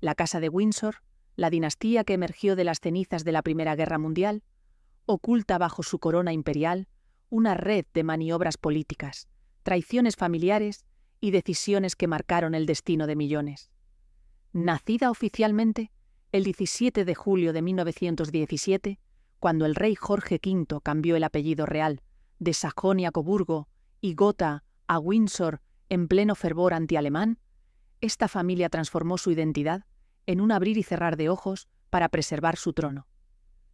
La Casa de Windsor, la dinastía que emergió de las cenizas de la Primera Guerra Mundial, oculta bajo su corona imperial una red de maniobras políticas, traiciones familiares y decisiones que marcaron el destino de millones. Nacida oficialmente el 17 de julio de 1917, cuando el rey Jorge V cambió el apellido real de Sajonia-Coburgo y Gotha a Windsor en pleno fervor antialemán, esta familia transformó su identidad en un abrir y cerrar de ojos para preservar su trono.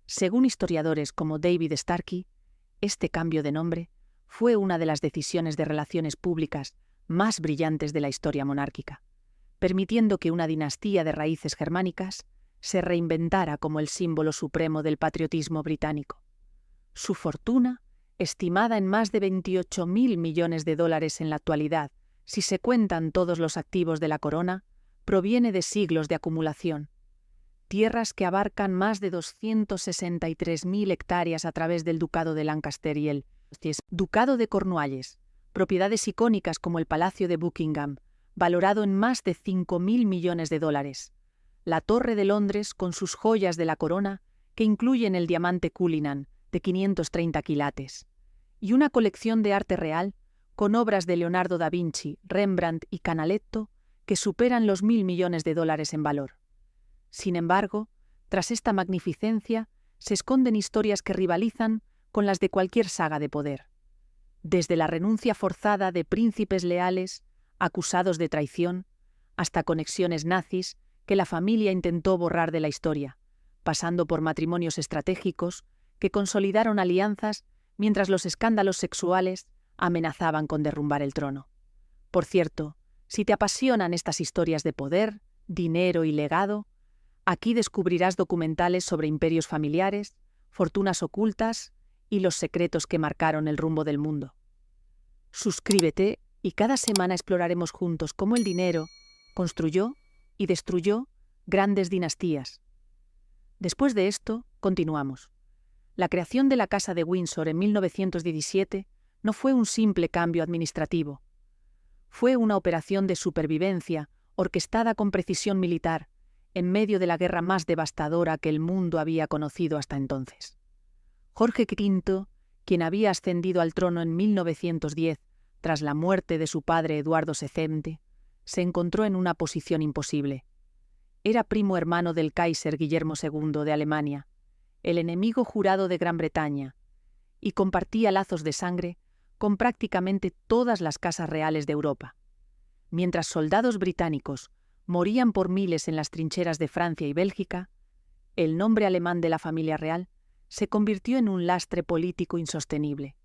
Según historiadores como David Starkey, este cambio de nombre fue una de las decisiones de relaciones públicas más brillantes de la historia monárquica, permitiendo que una dinastía de raíces germánicas se reinventara como el símbolo supremo del patriotismo británico. Su fortuna, estimada en más de 28.000 millones de dólares en la actualidad, si se cuentan todos los activos de la corona, proviene de siglos de acumulación. Tierras que abarcan más de 263.000 hectáreas a través del Ducado de Lancaster y el Ducado de Cornualles, propiedades icónicas como el Palacio de Buckingham, valorado en más de 5.000 millones de dólares, la Torre de Londres con sus joyas de la corona, que incluyen el diamante Cullinan, de 530 quilates, y una colección de arte real con obras de Leonardo da Vinci, Rembrandt y Canaletto que superan los 1.000 millones de dólares en valor. Sin embargo, tras esta magnificencia se esconden historias que rivalizan con las de cualquier saga de poder. Desde la renuncia forzada de príncipes leales, acusados de traición, hasta conexiones nazis que la familia intentó borrar de la historia, pasando por matrimonios estratégicos que consolidaron alianzas mientras los escándalos sexuales amenazaban con derrumbar el trono. Por cierto, si te apasionan estas historias de poder, dinero y legado, aquí descubrirás documentales sobre imperios familiares, fortunas ocultas y los secretos que marcaron el rumbo del mundo. Suscríbete y cada semana exploraremos juntos cómo el dinero construyó y destruyó grandes dinastías. Después de esto, continuamos. La creación de la Casa de Windsor en 1917 no fue un simple cambio administrativo. Fue una operación de supervivencia orquestada con precisión militar en medio de la guerra más devastadora que el mundo había conocido hasta entonces. Jorge V, quien había ascendido al trono en 1910 tras la muerte de su padre Eduardo II, se encontró en una posición imposible. Era primo hermano del Kaiser Guillermo II de Alemania, el enemigo jurado de Gran Bretaña, y compartía lazos de sangre con prácticamente todas las casas reales de Europa. Mientras soldados británicos morían por miles en las trincheras de Francia y Bélgica, el nombre alemán de la familia real se convirtió en un lastre político insostenible.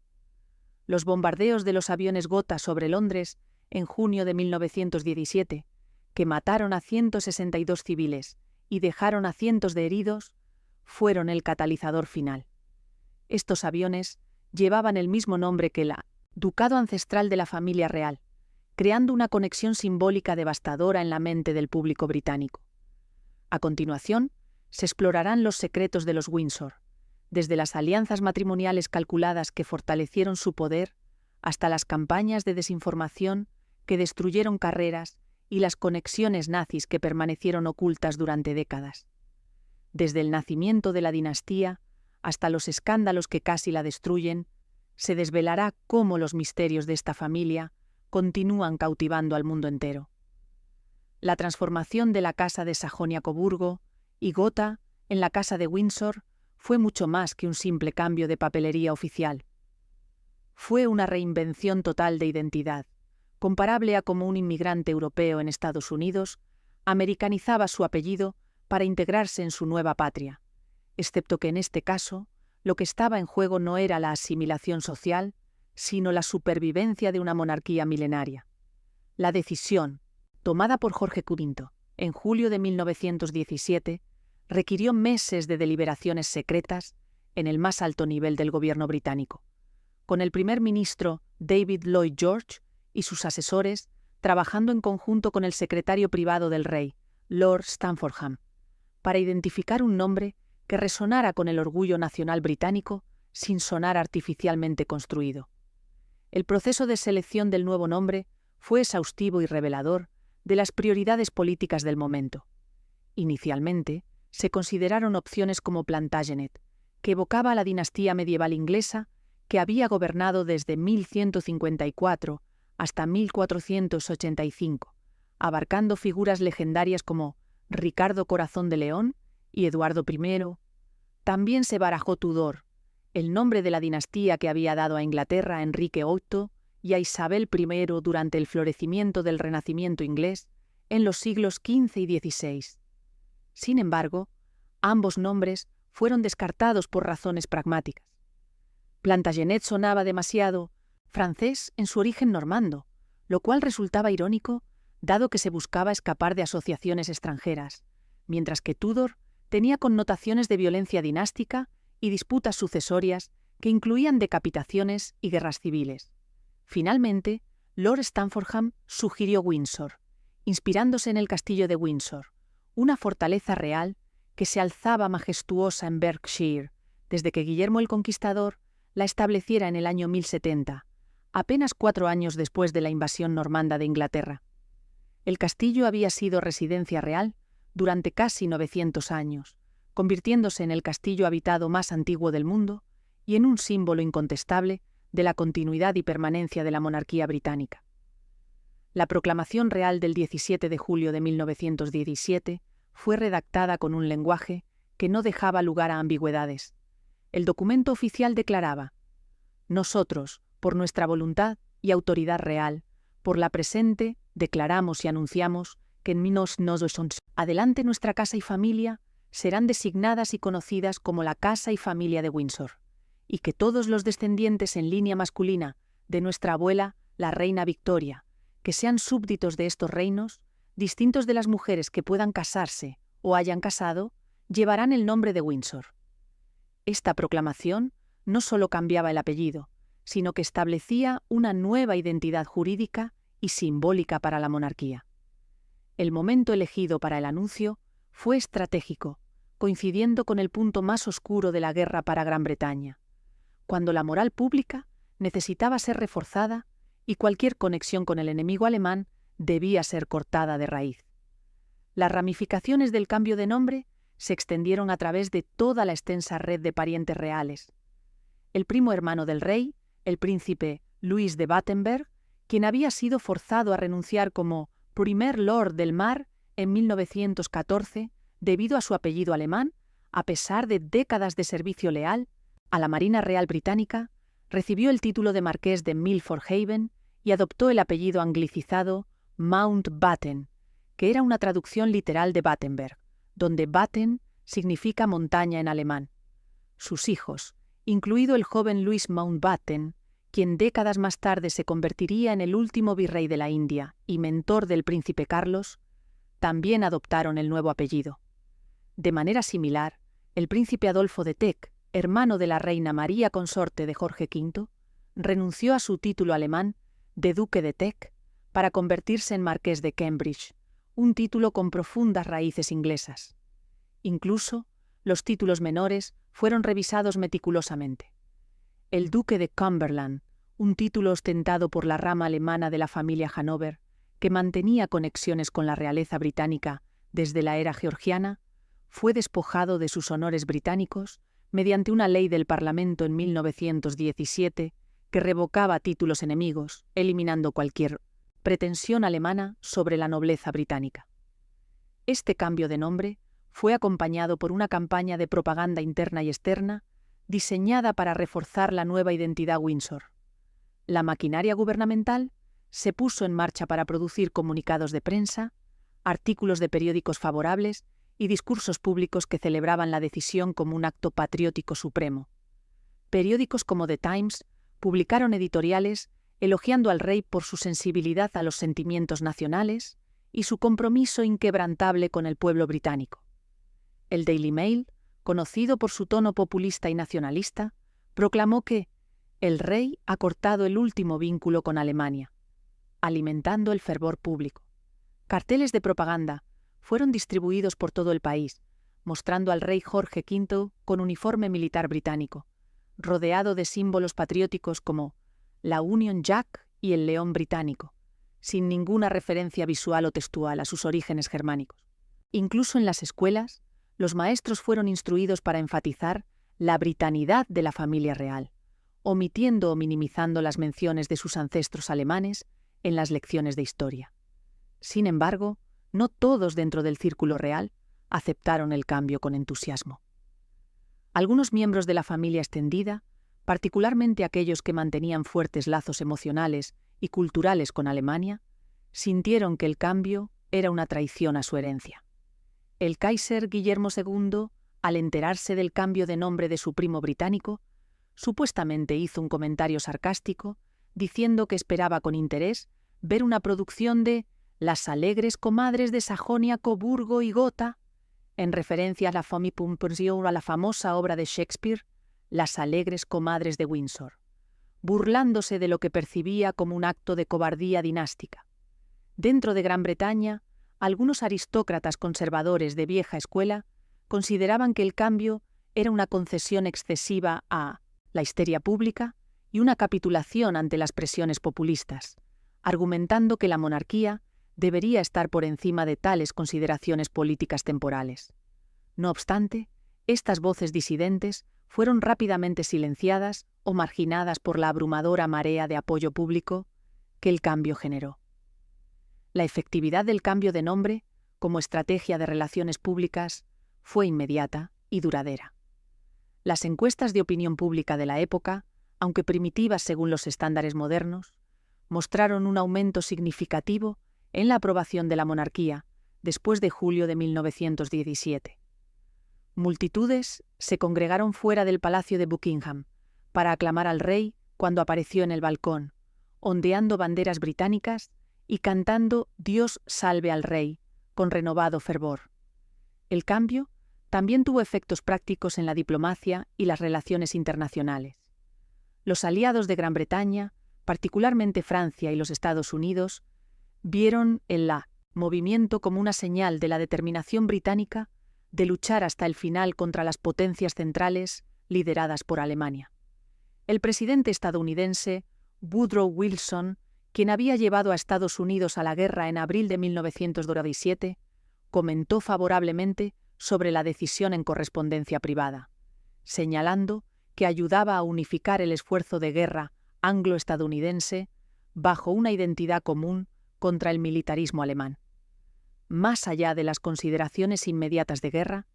Los bombardeos de los aviones Gotha sobre Londres en junio de 1917, que mataron a 162 civiles y dejaron a cientos de heridos, fueron el catalizador final. Estos aviones llevaban el mismo nombre que la ducado ancestral de la familia real, creando una conexión simbólica devastadora en la mente del público británico. A continuación, se explorarán los secretos de los Windsor, desde las alianzas matrimoniales calculadas que fortalecieron su poder hasta las campañas de desinformación que destruyeron carreras y las conexiones nazis que permanecieron ocultas durante décadas. Desde el nacimiento de la dinastía hasta los escándalos que casi la destruyen, se desvelará cómo los misterios de esta familia continúan cautivando al mundo entero. La transformación de la Casa de Sajonia-Coburgo y Gotha en la Casa de Windsor fue mucho más que un simple cambio de papelería oficial. Fue una reinvención total de identidad, comparable a cómo un inmigrante europeo en Estados Unidos americanizaba su apellido para integrarse en su nueva patria, excepto que en este caso lo que estaba en juego no era la asimilación social, sino la supervivencia de una monarquía milenaria. La decisión, tomada por Jorge V en julio de 1917, requirió meses de deliberaciones secretas en el más alto nivel del gobierno británico, con el primer ministro David Lloyd George y sus asesores trabajando en conjunto con el secretario privado del rey, Lord Stamfordham, para identificar un nombre que resonara con el orgullo nacional británico sin sonar artificialmente construido. El proceso de selección del nuevo nombre fue exhaustivo y revelador de las prioridades políticas del momento. Inicialmente, se consideraron opciones como Plantagenet, que evocaba a la dinastía medieval inglesa que había gobernado desde 1154 hasta 1485, abarcando figuras legendarias como Ricardo Corazón de León y Eduardo I. También se barajó Tudor, el nombre de la dinastía que había dado a Inglaterra a Enrique VIII y a Isabel I durante el florecimiento del Renacimiento inglés en los siglos XV y XVI. Sin embargo, ambos nombres fueron descartados por razones pragmáticas. Plantagenet sonaba demasiado francés en su origen normando, lo cual resultaba irónico dado que se buscaba escapar de asociaciones extranjeras, mientras que Tudor tenía connotaciones de violencia dinástica y disputas sucesorias que incluían decapitaciones y guerras civiles. Finalmente, Lord Stamfordham sugirió Windsor, inspirándose en el castillo de Windsor, una fortaleza real que se alzaba majestuosa en Berkshire, desde que Guillermo el Conquistador la estableciera en el año 1070, apenas 4 años después de la invasión normanda de Inglaterra. El castillo había sido residencia real durante casi 900 años, convirtiéndose en el castillo habitado más antiguo del mundo y en un símbolo incontestable de la continuidad y permanencia de la monarquía británica. La proclamación real del 17 de julio de 1917 fue redactada con un lenguaje que no dejaba lugar a ambigüedades. El documento oficial declaraba: «Nosotros, por nuestra voluntad y autoridad real, por la presente, declaramos y anunciamos que en adelante nuestra casa y familia serán designadas y conocidas como la Casa y Familia de Windsor, y que todos los descendientes en línea masculina de nuestra abuela, la reina Victoria, que sean súbditos de estos reinos, distintos de las mujeres que puedan casarse o hayan casado, llevarán el nombre de Windsor». Esta proclamación no solo cambiaba el apellido, sino que establecía una nueva identidad jurídica y simbólica para la monarquía. El momento elegido para el anuncio fue estratégico, coincidiendo con el punto más oscuro de la guerra para Gran Bretaña, cuando la moral pública necesitaba ser reforzada y cualquier conexión con el enemigo alemán debía ser cortada de raíz. Las ramificaciones del cambio de nombre se extendieron a través de toda la extensa red de parientes reales. El primo hermano del rey, el príncipe Luis de Battenberg, quien había sido forzado a renunciar como primer lord del mar en 1914 debido a su apellido alemán, a pesar de décadas de servicio leal a la Marina Real Británica, recibió el título de marqués de Milford Haven y adoptó el apellido anglicizado Mountbatten, que era una traducción literal de Battenberg, donde Batten significa montaña en alemán. Sus hijos, incluido el joven Louis Mountbatten, quien décadas más tarde se convertiría en el último virrey de la India y mentor del príncipe Carlos, también adoptaron el nuevo apellido. De manera similar, el príncipe Adolfo de Teck, hermano de la reina María consorte de Jorge V, renunció a su título alemán de duque de Teck para convertirse en marqués de Cambridge, un título con profundas raíces inglesas. Incluso, los títulos menores fueron revisados meticulosamente. El duque de Cumberland, un título ostentado por la rama alemana de la familia Hanover, que mantenía conexiones con la realeza británica desde la era georgiana, fue despojado de sus honores británicos mediante una ley del Parlamento en 1917 que revocaba títulos enemigos, eliminando cualquier pretensión alemana sobre la nobleza británica. Este cambio de nombre fue acompañado por una campaña de propaganda interna y externa diseñada para reforzar la nueva identidad Windsor. La maquinaria gubernamental se puso en marcha para producir comunicados de prensa, artículos de periódicos favorables y discursos públicos que celebraban la decisión como un acto patriótico supremo. Periódicos como The Times publicaron editoriales elogiando al rey por su sensibilidad a los sentimientos nacionales y su compromiso inquebrantable con el pueblo británico. El Daily Mail, conocido por su tono populista y nacionalista, proclamó que el rey ha cortado el último vínculo con Alemania, alimentando el fervor público. Carteles de propaganda fueron distribuidos por todo el país, mostrando al rey Jorge V con uniforme militar británico, rodeado de símbolos patrióticos como la Union Jack y el león británico, sin ninguna referencia visual o textual a sus orígenes germánicos. Incluso en las escuelas, los maestros fueron instruidos para enfatizar la britanidad de la familia real, omitiendo o minimizando las menciones de sus ancestros alemanes en las lecciones de historia. Sin embargo, no todos dentro del círculo real aceptaron el cambio con entusiasmo. Algunos miembros de la familia extendida, particularmente aquellos que mantenían fuertes lazos emocionales y culturales con Alemania, sintieron que el cambio era una traición a su herencia. El Kaiser Guillermo II, al enterarse del cambio de nombre de su primo británico, supuestamente hizo un comentario sarcástico, diciendo que esperaba con interés ver una producción de Las alegres comadres de Sajonia, Coburgo y Gotha, en referencia a la famille Pompadour, a la famosa obra de Shakespeare, Las alegres comadres de Windsor, burlándose de lo que percibía como un acto de cobardía dinástica. Dentro de Gran Bretaña, algunos aristócratas conservadores de vieja escuela consideraban que el cambio era una concesión excesiva a la histeria pública y una capitulación ante las presiones populistas, argumentando que la monarquía debería estar por encima de tales consideraciones políticas temporales. No obstante, estas voces disidentes fueron rápidamente silenciadas o marginadas por la abrumadora marea de apoyo público que el cambio generó. La efectividad del cambio de nombre, como estrategia de relaciones públicas, fue inmediata y duradera. Las encuestas de opinión pública de la época, aunque primitivas según los estándares modernos, mostraron un aumento significativo en la aprobación de la monarquía después de julio de 1917. Multitudes se congregaron fuera del Palacio de Buckingham para aclamar al rey cuando apareció en el balcón, ondeando banderas británicas y cantando Dios salve al rey, con renovado fervor. El cambio también tuvo efectos prácticos en la diplomacia y las relaciones internacionales. Los aliados de Gran Bretaña, particularmente Francia y los Estados Unidos, vieron el movimiento como una señal de la determinación británica de luchar hasta el final contra las potencias centrales lideradas por Alemania. El presidente estadounidense Woodrow Wilson, quien había llevado a Estados Unidos a la guerra en abril de 1917, comentó favorablemente sobre la decisión en correspondencia privada, señalando que ayudaba a unificar el esfuerzo de guerra anglo-estadounidense bajo una identidad común contra el militarismo alemán. Más allá de las consideraciones inmediatas de guerra,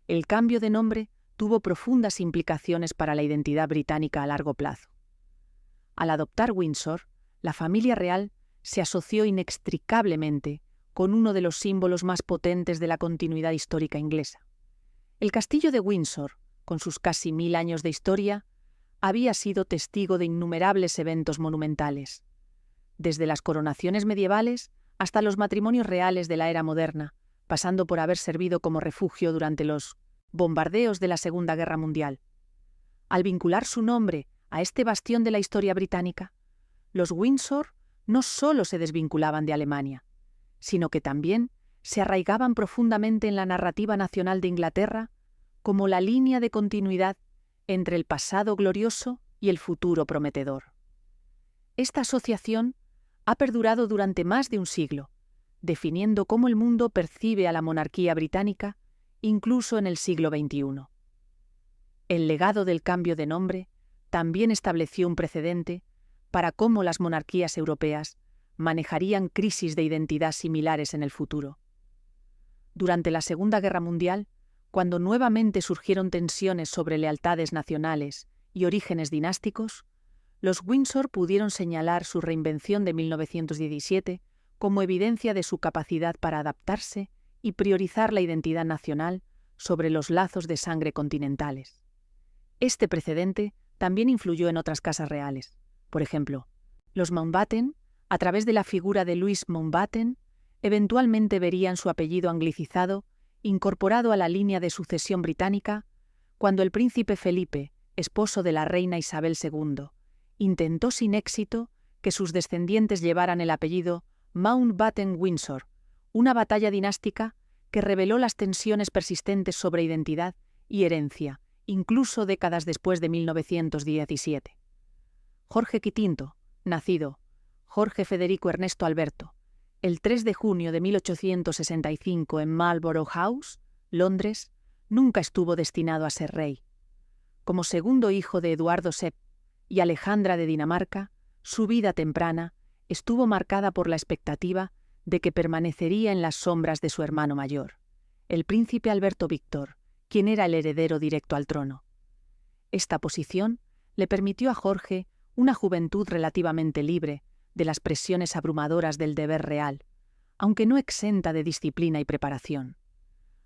el cambio de nombre tuvo profundas implicaciones para la identidad británica a largo plazo. Al adoptar Windsor, la familia real se asoció inextricablemente con uno de los símbolos más potentes de la continuidad histórica inglesa. El castillo de Windsor, con sus casi 1000 años de historia, había sido testigo de innumerables eventos monumentales, desde las coronaciones medievales hasta los matrimonios reales de la era moderna, pasando por haber servido como refugio durante los bombardeos de la Segunda Guerra Mundial. Al vincular su nombre a este bastión de la historia británica, los Windsor no solo se desvinculaban de Alemania, sino que también se arraigaban profundamente en la narrativa nacional de Inglaterra como la línea de continuidad entre el pasado glorioso y el futuro prometedor. Esta asociación ha perdurado durante más de un siglo, definiendo cómo el mundo percibe a la monarquía británica incluso en el siglo XXI. El legado del cambio de nombre también estableció un precedente para cómo las monarquías europeas manejarían crisis de identidad similares en el futuro. Durante la Segunda Guerra Mundial, cuando nuevamente surgieron tensiones sobre lealtades nacionales y orígenes dinásticos, los Windsor pudieron señalar su reinvención de 1917 como evidencia de su capacidad para adaptarse y priorizar la identidad nacional sobre los lazos de sangre continentales. Este precedente también influyó en otras casas reales. Por ejemplo, los Mountbatten, a través de la figura de Louis Mountbatten, eventualmente verían su apellido anglicizado incorporado a la línea de sucesión británica cuando el príncipe Felipe, esposo de la reina Isabel II, intentó sin éxito que sus descendientes llevaran el apellido Mountbatten-Windsor, una batalla dinástica que reveló las tensiones persistentes sobre identidad y herencia, incluso décadas después de 1917. Jorge V, nacido Jorge Federico Ernesto Alberto, El 3 de junio de 1865 en Marlborough House, Londres, nunca estuvo destinado a ser rey. Como segundo hijo de Eduardo VII y Alejandra de Dinamarca, su vida temprana estuvo marcada por la expectativa de que permanecería en las sombras de su hermano mayor, el príncipe Alberto Víctor, quien era el heredero directo al trono. Esta posición le permitió a Jorge una juventud relativamente libre de las presiones abrumadoras del deber real, aunque no exenta de disciplina y preparación.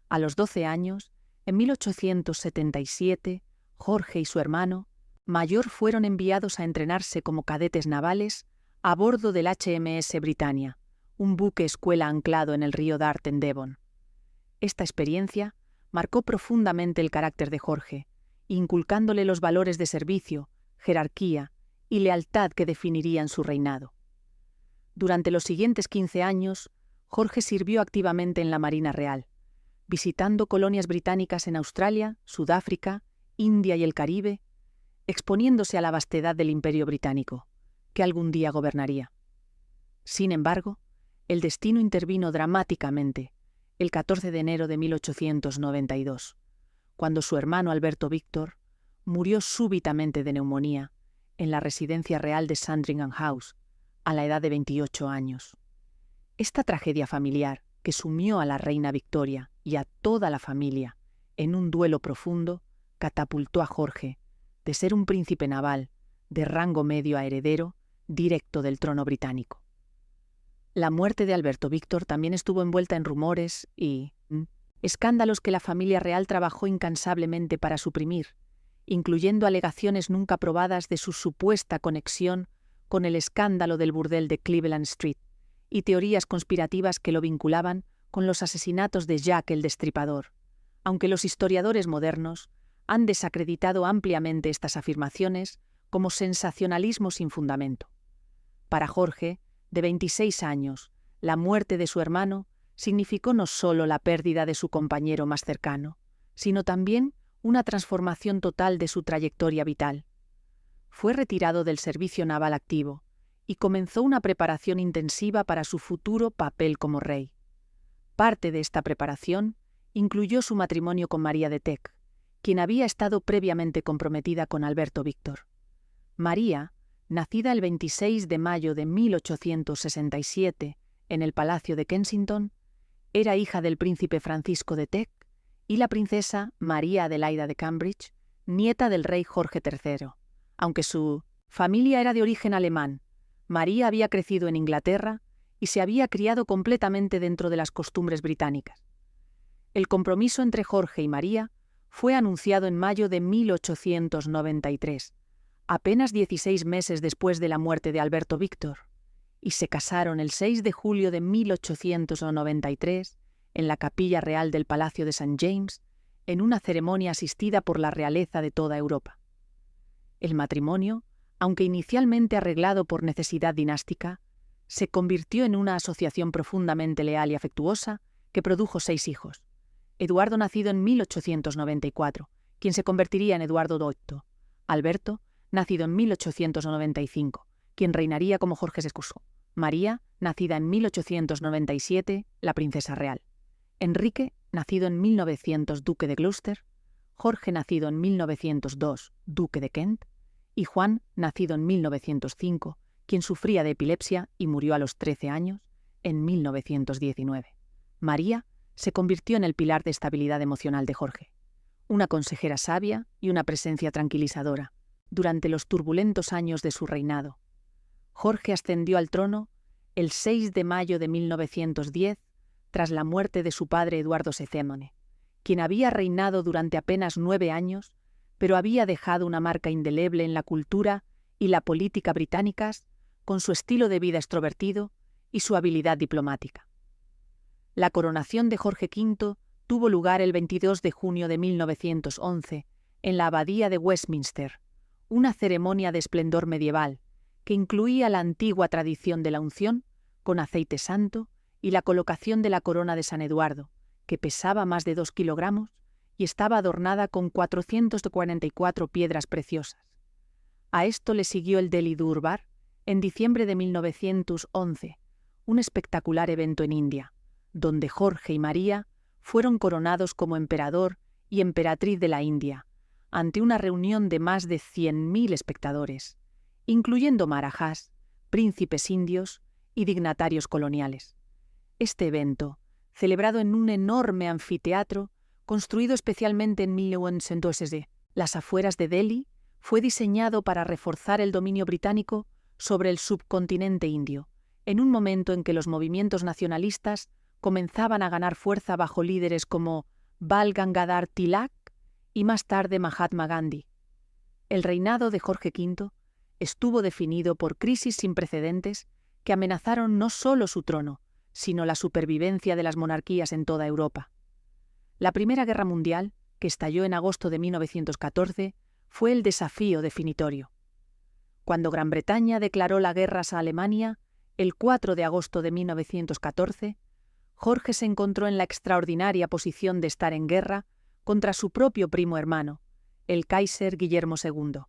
A los 12 años, en 1877, Jorge y su hermano mayor fueron enviados a entrenarse como cadetes navales a bordo del HMS Britannia, un buque escuela anclado en el río Dart en Devon. Esta experiencia marcó profundamente el carácter de Jorge, inculcándole los valores de servicio, jerarquía y lealtad que definirían su reinado. Durante los siguientes 15 años, Jorge sirvió activamente en la Marina Real, visitando colonias británicas en Australia, Sudáfrica, India y el Caribe, exponiéndose a la vastedad del Imperio Británico, que algún día gobernaría. Sin embargo, el destino intervino dramáticamente el 14 de enero de 1892, cuando su hermano Alberto Víctor murió súbitamente de neumonía en la residencia real de Sandringham House, a la edad de 28 años. Esta tragedia familiar, que sumió a la reina Victoria y a toda la familia en un duelo profundo, catapultó a Jorge de ser un príncipe naval de rango medio a heredero directo del trono británico. La muerte de Alberto Víctor también estuvo envuelta en rumores y escándalos que la familia real trabajó incansablemente para suprimir, incluyendo alegaciones nunca probadas de su supuesta conexión con el escándalo del burdel de Cleveland Street y teorías conspirativas que lo vinculaban con los asesinatos de Jack el Destripador, aunque los historiadores modernos han desacreditado ampliamente estas afirmaciones como sensacionalismo sin fundamento. Para Jorge, de 26 años, la muerte de su hermano significó no solo la pérdida de su compañero más cercano, sino también una transformación total de su trayectoria vital. Fue retirado del servicio naval activo y comenzó una preparación intensiva para su futuro papel como rey. Parte de esta preparación incluyó su matrimonio con María de Teck, quien había estado previamente comprometida con Alberto Víctor. María, nacida el 26 de mayo de 1867 en el Palacio de Kensington, era hija del príncipe Francisco de Teck y la princesa María Adelaida de Cambridge, nieta del rey Jorge III. Aunque su familia era de origen alemán, María había crecido en Inglaterra y se había criado completamente dentro de las costumbres británicas. El compromiso entre Jorge y María fue anunciado en mayo de 1893, apenas 16 meses después de la muerte de Alberto Víctor, y se casaron el 6 de julio de 1893 en la Capilla Real del Palacio de St. James, en una ceremonia asistida por la realeza de toda Europa. El matrimonio, aunque inicialmente arreglado por necesidad dinástica, se convirtió en una asociación profundamente leal y afectuosa que produjo 6 hijos. Eduardo, nacido en 1894, quien se convertiría en Eduardo VIII. Alberto, nacido en 1895, quien reinaría como Jorge VI. María, nacida en 1897, la princesa real. Enrique, nacido en 1900, duque de Gloucester. Jorge, nacido en 1902, duque de Kent. Y Juan, nacido en 1905, quien sufría de epilepsia y murió a los 13 años, en 1919. María se convirtió en el pilar de estabilidad emocional de Jorge, una consejera sabia y una presencia tranquilizadora durante los turbulentos años de su reinado. Jorge ascendió al trono el 6 de mayo de 1910 tras la muerte de su padre Eduardo VII, quien había reinado durante apenas 9 años, pero había dejado una marca indeleble en la cultura y la política británicas con su estilo de vida extrovertido y su habilidad diplomática. La coronación de Jorge V tuvo lugar el 22 de junio de 1911 en la Abadía de Westminster, una ceremonia de esplendor medieval que incluía la antigua tradición de la unción con aceite santo y la colocación de la corona de San Eduardo, que pesaba más de 2 kilogramos y estaba adornada con 444 piedras preciosas. A esto le siguió el Delhi Durbar en diciembre de 1911, un espectacular evento en India, donde Jorge y María fueron coronados como emperador y emperatriz de la India, ante una reunión de más de 100.000 espectadores, incluyendo marajás, príncipes indios y dignatarios coloniales. Este evento, celebrado en un enorme anfiteatro, construido especialmente en 1912, las afueras de Delhi, fue diseñado para reforzar el dominio británico sobre el subcontinente indio, en un momento en que los movimientos nacionalistas comenzaban a ganar fuerza bajo líderes como Bal Gangadhar Tilak y más tarde Mahatma Gandhi. El reinado de Jorge V estuvo definido por crisis sin precedentes que amenazaron no solo su trono, sino la supervivencia de las monarquías en toda Europa. La Primera Guerra Mundial, que estalló en agosto de 1914, fue el desafío definitorio. Cuando Gran Bretaña declaró la guerra a Alemania, el 4 de agosto de 1914, Jorge se encontró en la extraordinaria posición de estar en guerra contra su propio primo hermano, el Kaiser Guillermo II.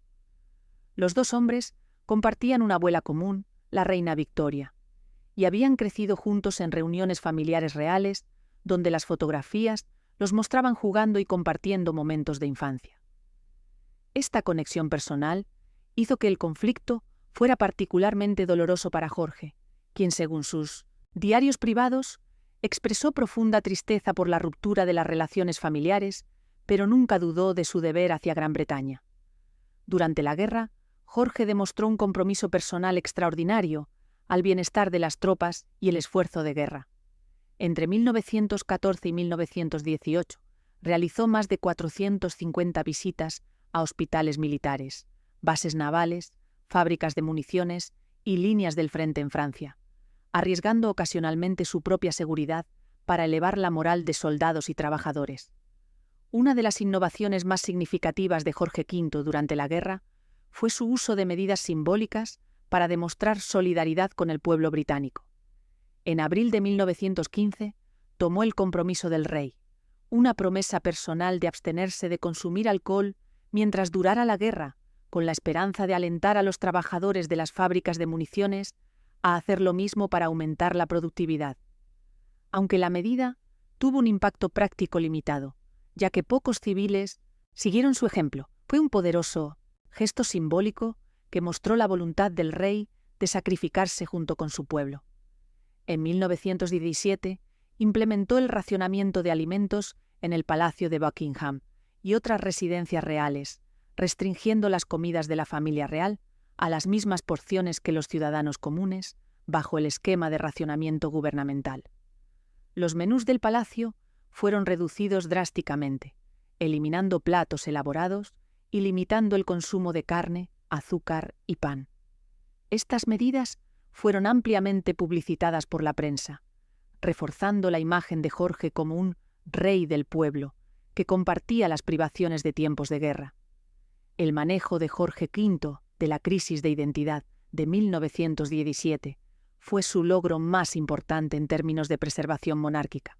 Los dos hombres compartían una abuela común, la reina Victoria, y habían crecido juntos en reuniones familiares reales, donde las fotografías los mostraban jugando y compartiendo momentos de infancia. Esta conexión personal hizo que el conflicto fuera particularmente doloroso para Jorge, quien, según sus diarios privados, expresó profunda tristeza por la ruptura de las relaciones familiares, pero nunca dudó de su deber hacia Gran Bretaña. Durante la guerra, Jorge demostró un compromiso personal extraordinario al bienestar de las tropas y el esfuerzo de guerra. Entre 1914 y 1918, realizó más de 450 visitas a hospitales militares, bases navales, fábricas de municiones y líneas del frente en Francia, arriesgando ocasionalmente su propia seguridad para elevar la moral de soldados y trabajadores. Una de las innovaciones más significativas de Jorge V durante la guerra fue su uso de medidas simbólicas para demostrar solidaridad con el pueblo británico. En abril de 1915, tomó el compromiso del rey, una promesa personal de abstenerse de consumir alcohol mientras durara la guerra, con la esperanza de alentar a los trabajadores de las fábricas de municiones a hacer lo mismo para aumentar la productividad. Aunque la medida tuvo un impacto práctico limitado, ya que pocos civiles siguieron su ejemplo, fue un poderoso gesto simbólico que mostró la voluntad del rey de sacrificarse junto con su pueblo. En 1917, implementó el racionamiento de alimentos en el Palacio de Buckingham y otras residencias reales, restringiendo las comidas de la familia real a las mismas porciones que los ciudadanos comunes, bajo el esquema de racionamiento gubernamental. Los menús del palacio fueron reducidos drásticamente, eliminando platos elaborados y limitando el consumo de carne, azúcar y pan. Estas medidas fueron ampliamente publicitadas por la prensa, reforzando la imagen de Jorge como un rey del pueblo que compartía las privaciones de tiempos de guerra. El manejo de Jorge V de la crisis de identidad de 1917 fue su logro más importante en términos de preservación monárquica.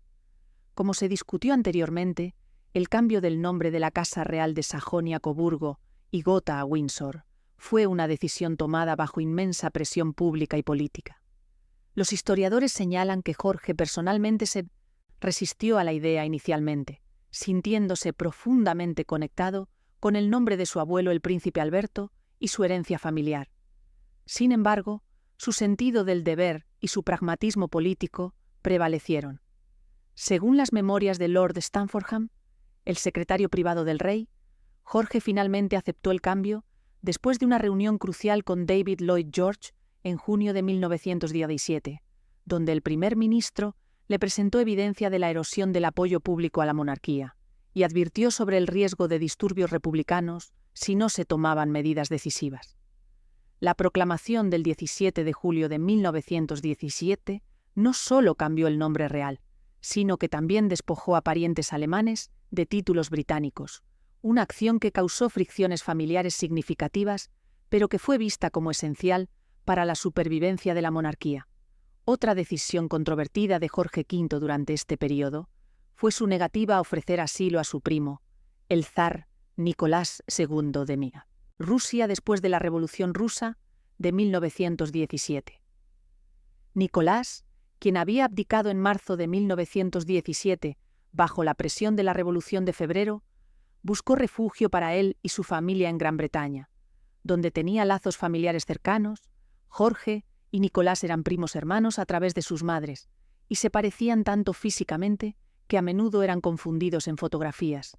Como se discutió anteriormente, el cambio del nombre de la Casa Real de Sajonia-Coburgo y Gotha a Windsor fue una decisión tomada bajo inmensa presión pública y política. Los historiadores señalan que Jorge personalmente se resistió a la idea inicialmente, sintiéndose profundamente conectado con el nombre de su abuelo el príncipe Alberto y su herencia familiar. Sin embargo, su sentido del deber y su pragmatismo político prevalecieron. Según las memorias de Lord Stamfordham, el secretario privado del rey, Jorge finalmente aceptó el cambio después de una reunión crucial con David Lloyd George en junio de 1917, donde el primer ministro le presentó evidencia de la erosión del apoyo público a la monarquía y advirtió sobre el riesgo de disturbios republicanos si no se tomaban medidas decisivas. La proclamación del 17 de julio de 1917 no solo cambió el nombre real, sino que también despojó a parientes alemanes de títulos británicos, una acción que causó fricciones familiares significativas, pero que fue vista como esencial para la supervivencia de la monarquía. Otra decisión controvertida de Jorge V durante este periodo fue su negativa a ofrecer asilo a su primo, el zar Nicolás II de Rusia después de la Revolución Rusa de 1917. Nicolás quien había abdicado en marzo de 1917 bajo la presión de la Revolución de Febrero, buscó refugio para él y su familia en Gran Bretaña, donde tenía lazos familiares cercanos. Jorge y Nicolás eran primos hermanos a través de sus madres, y se parecían tanto físicamente que a menudo eran confundidos en fotografías.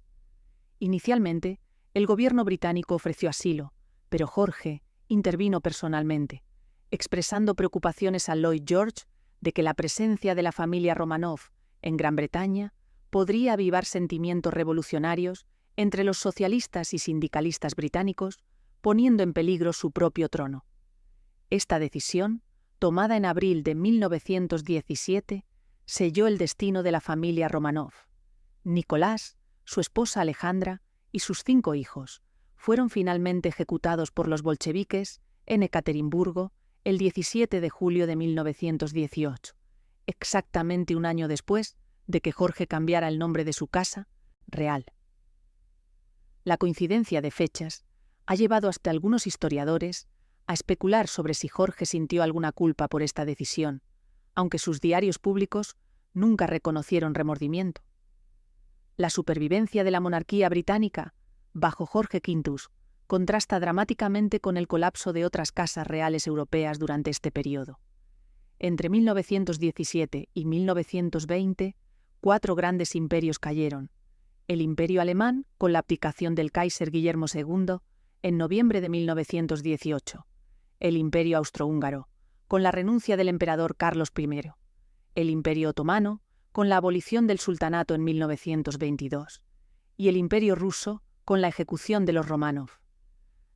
Inicialmente, el gobierno británico ofreció asilo, pero Jorge intervino personalmente, expresando preocupaciones a Lloyd George de que la presencia de la familia Romanov en Gran Bretaña podría avivar sentimientos revolucionarios entre los socialistas y sindicalistas británicos, poniendo en peligro su propio trono. Esta decisión, tomada en abril de 1917, selló el destino de la familia Romanov. Nicolás, su esposa Alejandra y sus 5 hijos fueron finalmente ejecutados por los bolcheviques en Ekaterimburgo el 17 de julio de 1918, exactamente un año después de que Jorge cambiara el nombre de su casa, Real. La coincidencia de fechas ha llevado hasta algunos historiadores a especular sobre si Jorge sintió alguna culpa por esta decisión, aunque sus diarios públicos nunca reconocieron remordimiento. La supervivencia de la monarquía británica, bajo Jorge V, contrasta dramáticamente con el colapso de otras casas reales europeas durante este periodo. Entre 1917 y 1920, 4 grandes imperios cayeron: el Imperio alemán, con la abdicación del Kaiser Guillermo II, en noviembre de 1918, el Imperio austrohúngaro, con la renuncia del emperador Carlos I, el Imperio otomano, con la abolición del sultanato en 1922, y el Imperio ruso, con la ejecución de los Románov.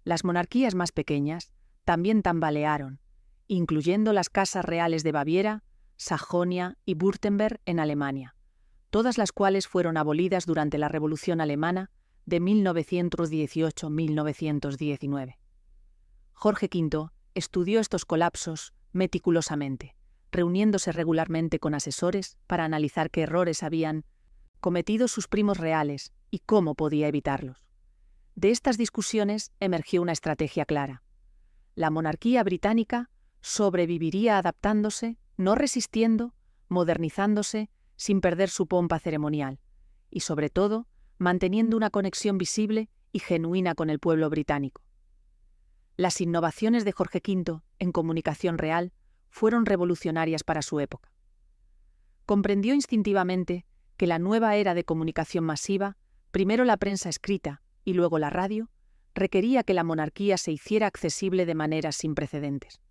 Las monarquías más pequeñas también tambalearon, incluyendo las casas reales de Baviera, Sajonia y Württemberg en Alemania, todas las cuales fueron abolidas durante la Revolución Alemana de 1918-1919. Jorge V estudió estos colapsos meticulosamente, reuniéndose regularmente con asesores para analizar qué errores habían cometido sus primos reales y cómo podía evitarlos. De estas discusiones emergió una estrategia clara. La monarquía británica sobreviviría adaptándose, no resistiendo, modernizándose, sin perder su pompa ceremonial, y sobre todo, manteniendo una conexión visible y genuina con el pueblo británico. Las innovaciones de Jorge V en comunicación real fueron revolucionarias para su época. Comprendió instintivamente que la nueva era de comunicación masiva, primero la prensa escrita y luego la radio, requería que la monarquía se hiciera accesible de maneras sin precedentes.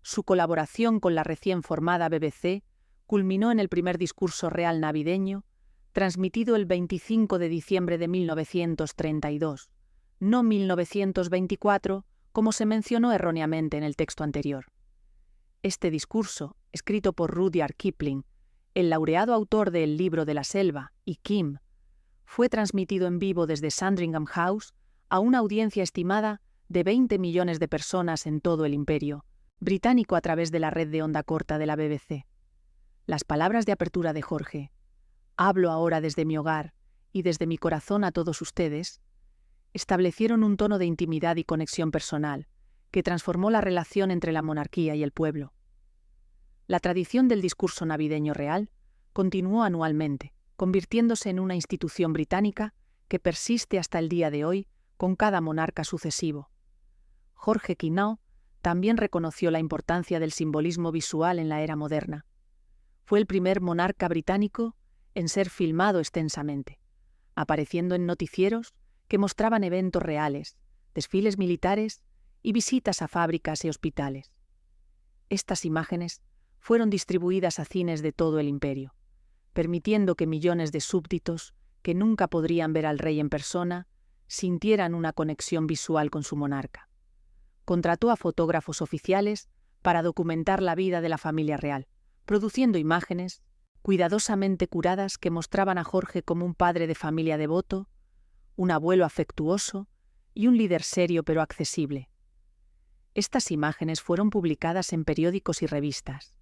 Su colaboración con la recién formada BBC culminó en el primer discurso real navideño, transmitido el 25 de diciembre de 1932, no 1924, como se mencionó erróneamente en el texto anterior. Este discurso, escrito por Rudyard Kipling, el laureado autor de El libro de la selva, y Kim, fue transmitido en vivo desde Sandringham House a una audiencia estimada de 20 millones de personas en todo el imperio británico a través de la red de onda corta de la BBC. Las palabras de apertura de Jorge, «Hablo ahora desde mi hogar y desde mi corazón a todos ustedes», establecieron un tono de intimidad y conexión personal que transformó la relación entre la monarquía y el pueblo. La tradición del discurso navideño real continuó anualmente, convirtiéndose en una institución británica que persiste hasta el día de hoy con cada monarca sucesivo. Jorge V también reconoció la importancia del simbolismo visual en la era moderna. Fue el primer monarca británico en ser filmado extensamente, apareciendo en noticieros que mostraban eventos reales, desfiles militares y visitas a fábricas y hospitales. Estas imágenes fueron distribuidas a cines de todo el imperio, permitiendo que millones de súbditos, que nunca podrían ver al rey en persona, sintieran una conexión visual con su monarca. Contrató a fotógrafos oficiales para documentar la vida de la familia real, produciendo imágenes cuidadosamente curadas que mostraban a Jorge como un padre de familia devoto, un abuelo afectuoso y un líder serio pero accesible. Estas imágenes fueron publicadas en periódicos y revistas,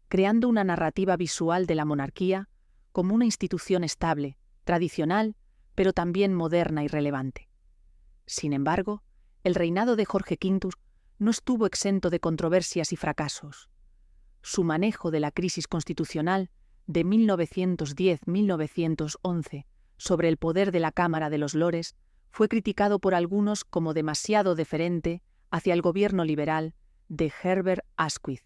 creando una narrativa visual de la monarquía como una institución estable, tradicional, pero también moderna y relevante. Sin embargo, el reinado de Jorge V no estuvo exento de controversias y fracasos. Su manejo de la crisis constitucional de 1910-1911 sobre el poder de la Cámara de los Lores fue criticado por algunos como demasiado deferente hacia el gobierno liberal de Herbert Asquith.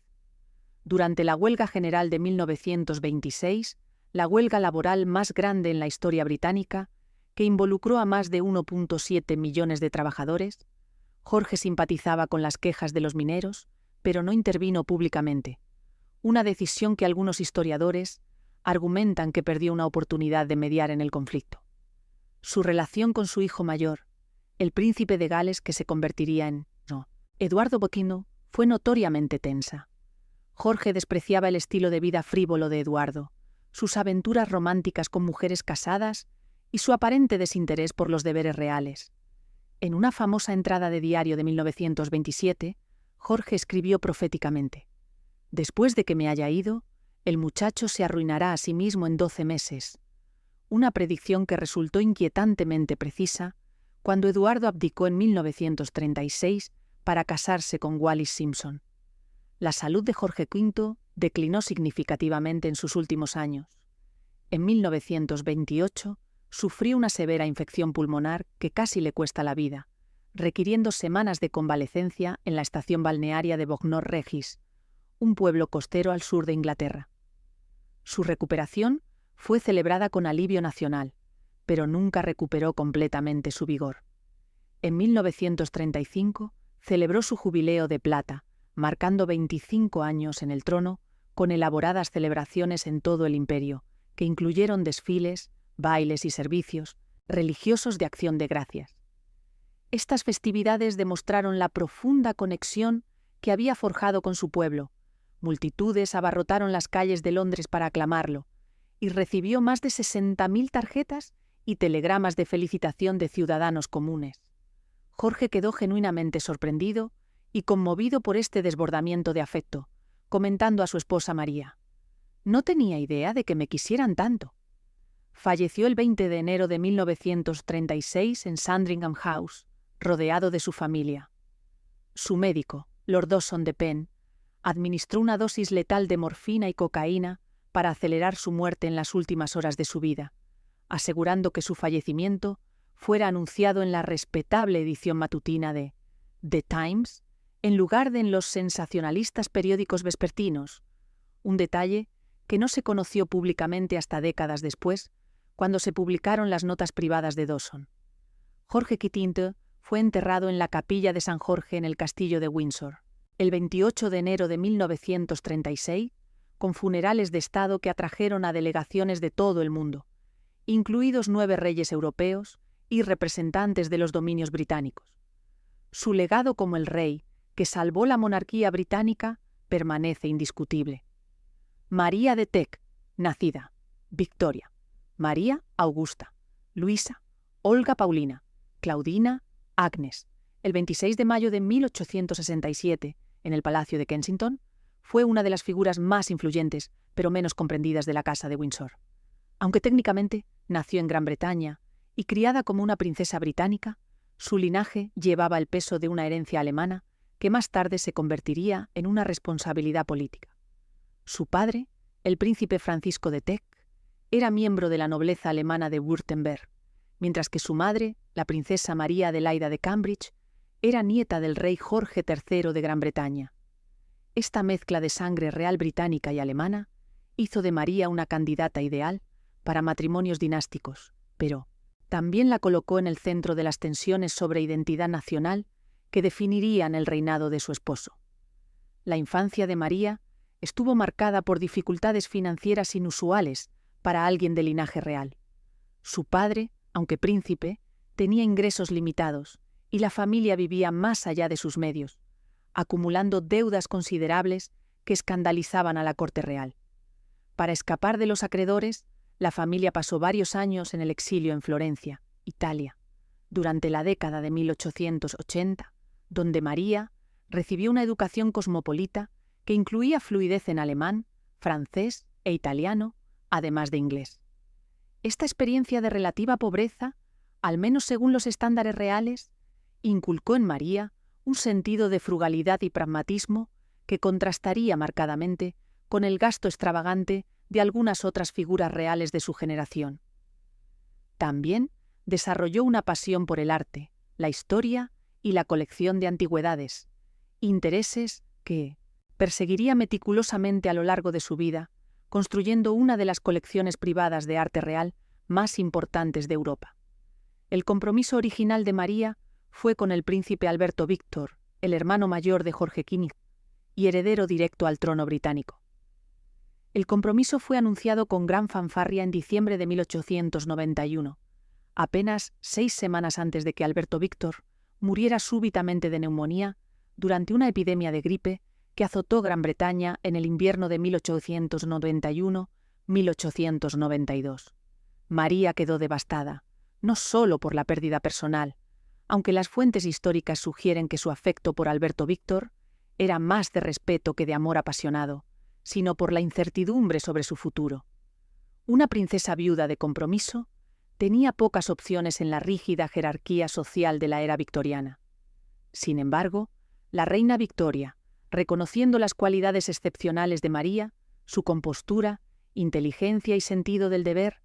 Durante la huelga general de 1926, la huelga laboral más grande en la historia británica, que involucró a más de 1,7 millones de trabajadores, Jorge simpatizaba con las quejas de los mineros, pero no intervino públicamente, una decisión que algunos historiadores argumentan que perdió una oportunidad de mediar en el conflicto. Su relación con su hijo mayor, el príncipe de Gales que se convertiría en Eduardo Boquino, fue notoriamente tensa. Jorge despreciaba el estilo de vida frívolo de Eduardo, sus aventuras románticas con mujeres casadas y su aparente desinterés por los deberes reales. En una famosa entrada de diario de 1927, Jorge escribió proféticamente: «Después de que me haya ido, el muchacho se arruinará a sí mismo en 12 meses». Una predicción que resultó inquietantemente precisa cuando Eduardo abdicó en 1936 para casarse con Wallis Simpson. La salud de Jorge V declinó significativamente en sus últimos años. En 1928 sufrió una severa infección pulmonar que casi le cuesta la vida, requiriendo semanas de convalecencia en la estación balnearia de Bognor Regis, un pueblo costero al sur de Inglaterra. Su recuperación fue celebrada con alivio nacional, pero nunca recuperó completamente su vigor. En 1935 celebró su jubileo de plata, marcando 25 años en el trono, con elaboradas celebraciones en todo el imperio, que incluyeron desfiles, bailes y servicios religiosos de acción de gracias. Estas festividades demostraron la profunda conexión que había forjado con su pueblo. Multitudes abarrotaron las calles de Londres para aclamarlo, y recibió más de 60.000 tarjetas y telegramas de felicitación de ciudadanos comunes. Jorge quedó genuinamente sorprendido y conmovido por este desbordamiento de afecto, comentando a su esposa María: «No tenía idea de que me quisieran tanto». Falleció el 20 de enero de 1936 en Sandringham House, rodeado de su familia. Su médico, Lord Dawson de Pen, administró una dosis letal de morfina y cocaína para acelerar su muerte en las últimas horas de su vida, asegurando que su fallecimiento fuera anunciado en la respetable edición matutina de The Times, en lugar de en los sensacionalistas periódicos vespertinos, un detalle que no se conoció públicamente hasta décadas después, cuando se publicaron las notas privadas de Dawson. Jorge Quitinte fue enterrado en la capilla de San Jorge en el castillo de Windsor, el 28 de enero de 1936, con funerales de Estado que atrajeron a delegaciones de todo el mundo, incluidos 9 reyes europeos y representantes de los dominios británicos. Su legado como el rey que salvó la monarquía británica permanece indiscutible. María de Teck, nacida: Victoria, María Augusta, Luisa, Olga Paulina, Claudina, Agnes, el 26 de mayo de 1867, en el Palacio de Kensington, fue una de las figuras más influyentes, pero menos comprendidas de la Casa de Windsor. Aunque técnicamente nació en Gran Bretaña y criada como una princesa británica, su linaje llevaba el peso de una herencia alemana que más tarde se convertiría en una responsabilidad política. Su padre, el príncipe Francisco de Teck, era miembro de la nobleza alemana de Württemberg, mientras que su madre, la princesa María Adelaida de Cambridge, era nieta del rey Jorge III de Gran Bretaña. Esta mezcla de sangre real británica y alemana hizo de María una candidata ideal para matrimonios dinásticos, pero también la colocó en el centro de las tensiones sobre identidad nacional que definirían el reinado de su esposo. La infancia de María estuvo marcada por dificultades financieras inusuales para alguien de linaje real. Su padre, aunque príncipe, tenía ingresos limitados y la familia vivía más allá de sus medios, acumulando deudas considerables que escandalizaban a la corte real. Para escapar de los acreedores, la familia pasó varios años en el exilio en Florencia, Italia, durante la década de 1880, donde María recibió una educación cosmopolita que incluía fluidez en alemán, francés e italiano, además de inglés. Esta experiencia de relativa pobreza, al menos según los estándares reales, inculcó en María un sentido de frugalidad y pragmatismo que contrastaría marcadamente con el gasto extravagante de algunas otras figuras reales de su generación. También desarrolló una pasión por el arte, la historia y la colección de antigüedades, intereses que perseguiría meticulosamente a lo largo de su vida, construyendo una de las colecciones privadas de arte real más importantes de Europa. El compromiso original de María fue con el príncipe Alberto Víctor, el hermano mayor de Jorge V y heredero directo al trono británico. El compromiso fue anunciado con gran fanfarria en diciembre de 1891, apenas 6 semanas antes de que Alberto Víctor muriera súbitamente de neumonía durante una epidemia de gripe que azotó Gran Bretaña en el invierno de 1891-1892. María quedó devastada, no solo por la pérdida personal, aunque las fuentes históricas sugieren que su afecto por Alberto Víctor era más de respeto que de amor apasionado, sino por la incertidumbre sobre su futuro. Una princesa viuda de compromiso tenía pocas opciones en la rígida jerarquía social de la era victoriana. Sin embargo, la reina Victoria, reconociendo las cualidades excepcionales de María, su compostura, inteligencia y sentido del deber,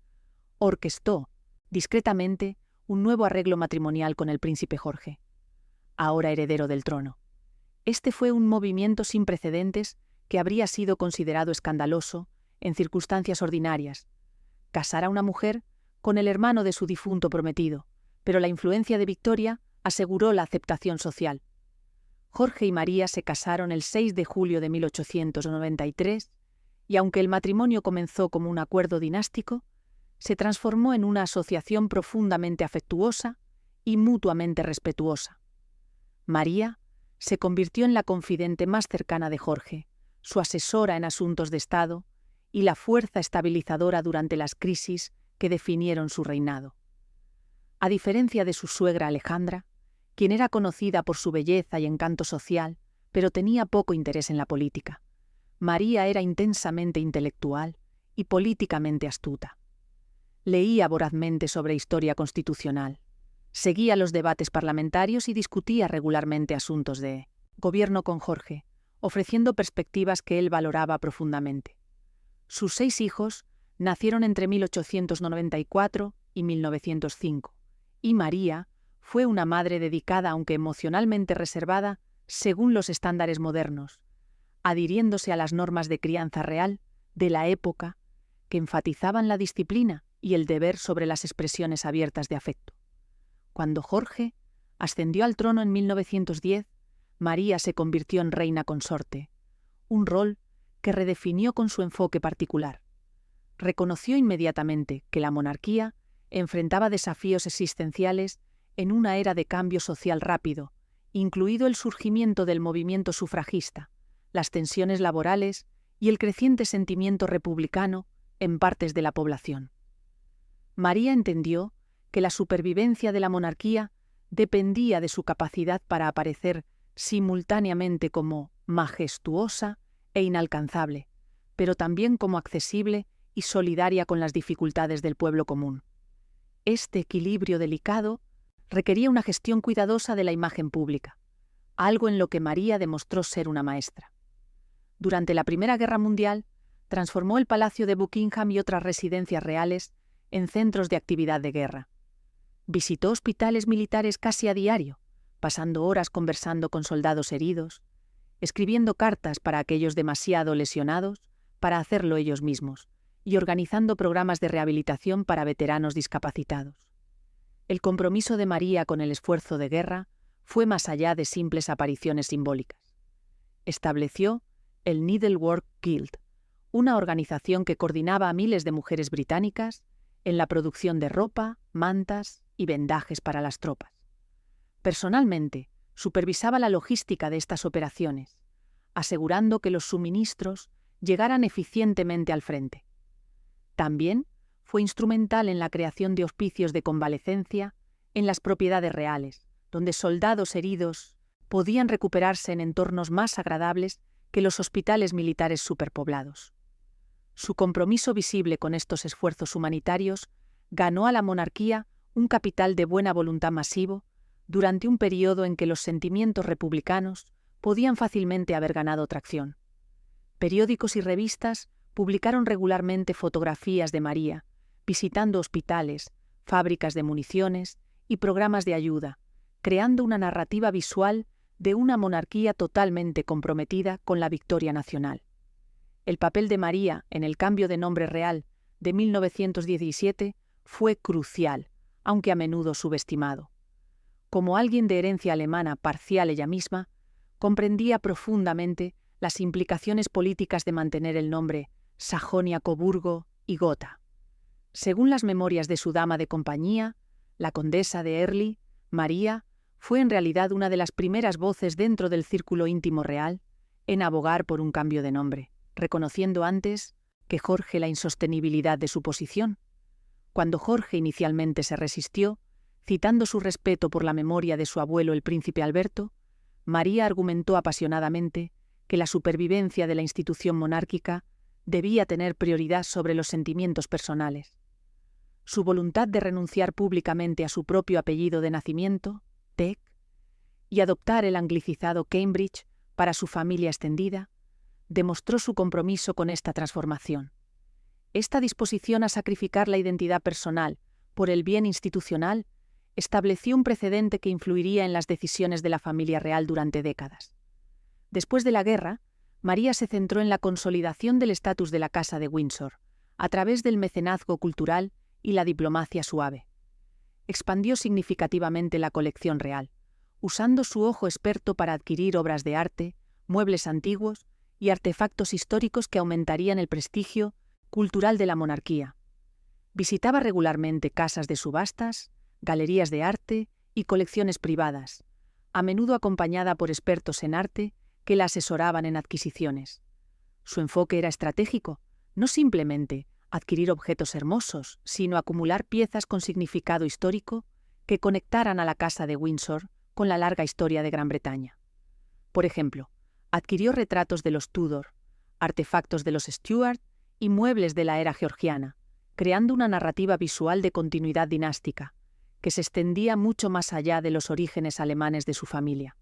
orquestó, discretamente, un nuevo arreglo matrimonial con el príncipe Jorge, ahora heredero del trono. Este fue un movimiento sin precedentes que habría sido considerado escandaloso en circunstancias ordinarias. Casar a una mujer con el hermano de su difunto prometido, pero la influencia de Victoria aseguró la aceptación social. Jorge y María se casaron el 6 de julio de 1893 y aunque el matrimonio comenzó como un acuerdo dinástico, se transformó en una asociación profundamente afectuosa y mutuamente respetuosa. María se convirtió en la confidente más cercana de Jorge, su asesora en asuntos de Estado y la fuerza estabilizadora durante las crisis que definieron su reinado. A diferencia de su suegra Alejandra, quien era conocida por su belleza y encanto social, pero tenía poco interés en la política, María era intensamente intelectual y políticamente astuta. Leía vorazmente sobre historia constitucional, seguía los debates parlamentarios y discutía regularmente asuntos de gobierno con Jorge, ofreciendo perspectivas que él valoraba profundamente. Sus 6 hijos nacieron entre 1894 y 1905, y María fue una madre dedicada aunque emocionalmente reservada según los estándares modernos, adhiriéndose a las normas de crianza real de la época que enfatizaban la disciplina y el deber sobre las expresiones abiertas de afecto. Cuando Jorge ascendió al trono en 1910, María se convirtió en reina consorte, un rol que redefinió con su enfoque particular. Reconoció inmediatamente que la monarquía enfrentaba desafíos existenciales en una era de cambio social rápido, incluido el surgimiento del movimiento sufragista, las tensiones laborales y el creciente sentimiento republicano en partes de la población. María entendió que la supervivencia de la monarquía dependía de su capacidad para aparecer simultáneamente como majestuosa e inalcanzable, pero también como accesible y solidaria con las dificultades del pueblo común. Este equilibrio delicado requería una gestión cuidadosa de la imagen pública, algo en lo que María demostró ser una maestra. Durante la Primera Guerra Mundial, transformó el Palacio de Buckingham y otras residencias reales en centros de actividad de guerra. Visitó hospitales militares casi a diario, pasando horas conversando con soldados heridos, escribiendo cartas para aquellos demasiado lesionados para hacerlo ellos mismos, y organizando programas de rehabilitación para veteranos discapacitados. El compromiso de María con el esfuerzo de guerra fue más allá de simples apariciones simbólicas. Estableció el Needlework Guild, una organización que coordinaba a miles de mujeres británicas en la producción de ropa, mantas y vendajes para las tropas. Personalmente, supervisaba la logística de estas operaciones, asegurando que los suministros llegaran eficientemente al frente. También fue instrumental en la creación de hospicios de convalecencia en las propiedades reales, donde soldados heridos podían recuperarse en entornos más agradables que los hospitales militares superpoblados. Su compromiso visible con estos esfuerzos humanitarios ganó a la monarquía un capital de buena voluntad masivo durante un periodo en que los sentimientos republicanos podían fácilmente haber ganado tracción. Periódicos y revistas publicaron regularmente fotografías de María, visitando hospitales, fábricas de municiones y programas de ayuda, creando una narrativa visual de una monarquía totalmente comprometida con la victoria nacional. El papel de María en el cambio de nombre real de 1917 fue crucial, aunque a menudo subestimado. Como alguien de herencia alemana parcial ella misma, comprendía profundamente las implicaciones políticas de mantener el nombre Sajonia-Coburgo y Gotha. Según las memorias de su dama de compañía, la condesa de Early, María fue en realidad una de las primeras voces dentro del círculo íntimo real en abogar por un cambio de nombre, reconociendo antes que Jorge la insostenibilidad de su posición. Cuando Jorge inicialmente se resistió, citando su respeto por la memoria de su abuelo el príncipe Alberto, María argumentó apasionadamente que la supervivencia de la institución monárquica debía tener prioridad sobre los sentimientos personales. Su voluntad de renunciar públicamente a su propio apellido de nacimiento, Teck, y adoptar el anglicizado Cambridge para su familia extendida, demostró su compromiso con esta transformación. Esta disposición a sacrificar la identidad personal por el bien institucional estableció un precedente que influiría en las decisiones de la familia real durante décadas. Después de la guerra, María se centró en la consolidación del estatus de la Casa de Windsor, a través del mecenazgo cultural y la diplomacia suave. Expandió significativamente la colección real, usando su ojo experto para adquirir obras de arte, muebles antiguos y artefactos históricos que aumentarían el prestigio cultural de la monarquía. Visitaba regularmente casas de subastas, galerías de arte y colecciones privadas, a menudo acompañada por expertos en arte que la asesoraban en adquisiciones. Su enfoque era estratégico, no simplemente adquirir objetos hermosos, sino acumular piezas con significado histórico que conectaran a la Casa de Windsor con la larga historia de Gran Bretaña. Por ejemplo, adquirió retratos de los Tudor, artefactos de los Stuart y muebles de la era georgiana, creando una narrativa visual de continuidad dinástica, que se extendía mucho más allá de los orígenes alemanes de su familia.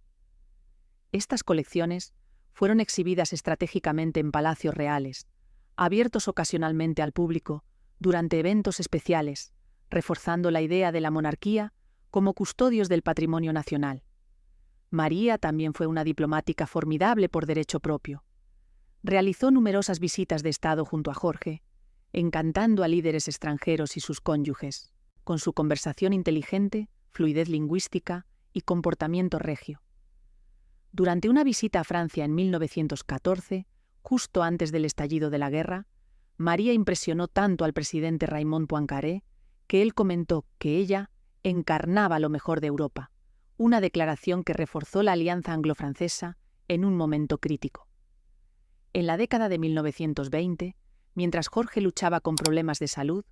Estas colecciones fueron exhibidas estratégicamente en palacios reales, abiertos ocasionalmente al público, durante eventos especiales, reforzando la idea de la monarquía como custodios del patrimonio nacional. María también fue una diplomática formidable por derecho propio. Realizó numerosas visitas de Estado junto a Jorge, encantando a líderes extranjeros y sus cónyuges, con su conversación inteligente, fluidez lingüística y comportamiento regio. Durante una visita a Francia en 1914, justo antes del estallido de la guerra, María impresionó tanto al presidente Raymond Poincaré que él comentó que ella encarnaba lo mejor de Europa, una declaración que reforzó la alianza anglo-francesa en un momento crítico. En la década de 1920, mientras Jorge luchaba con problemas de salud,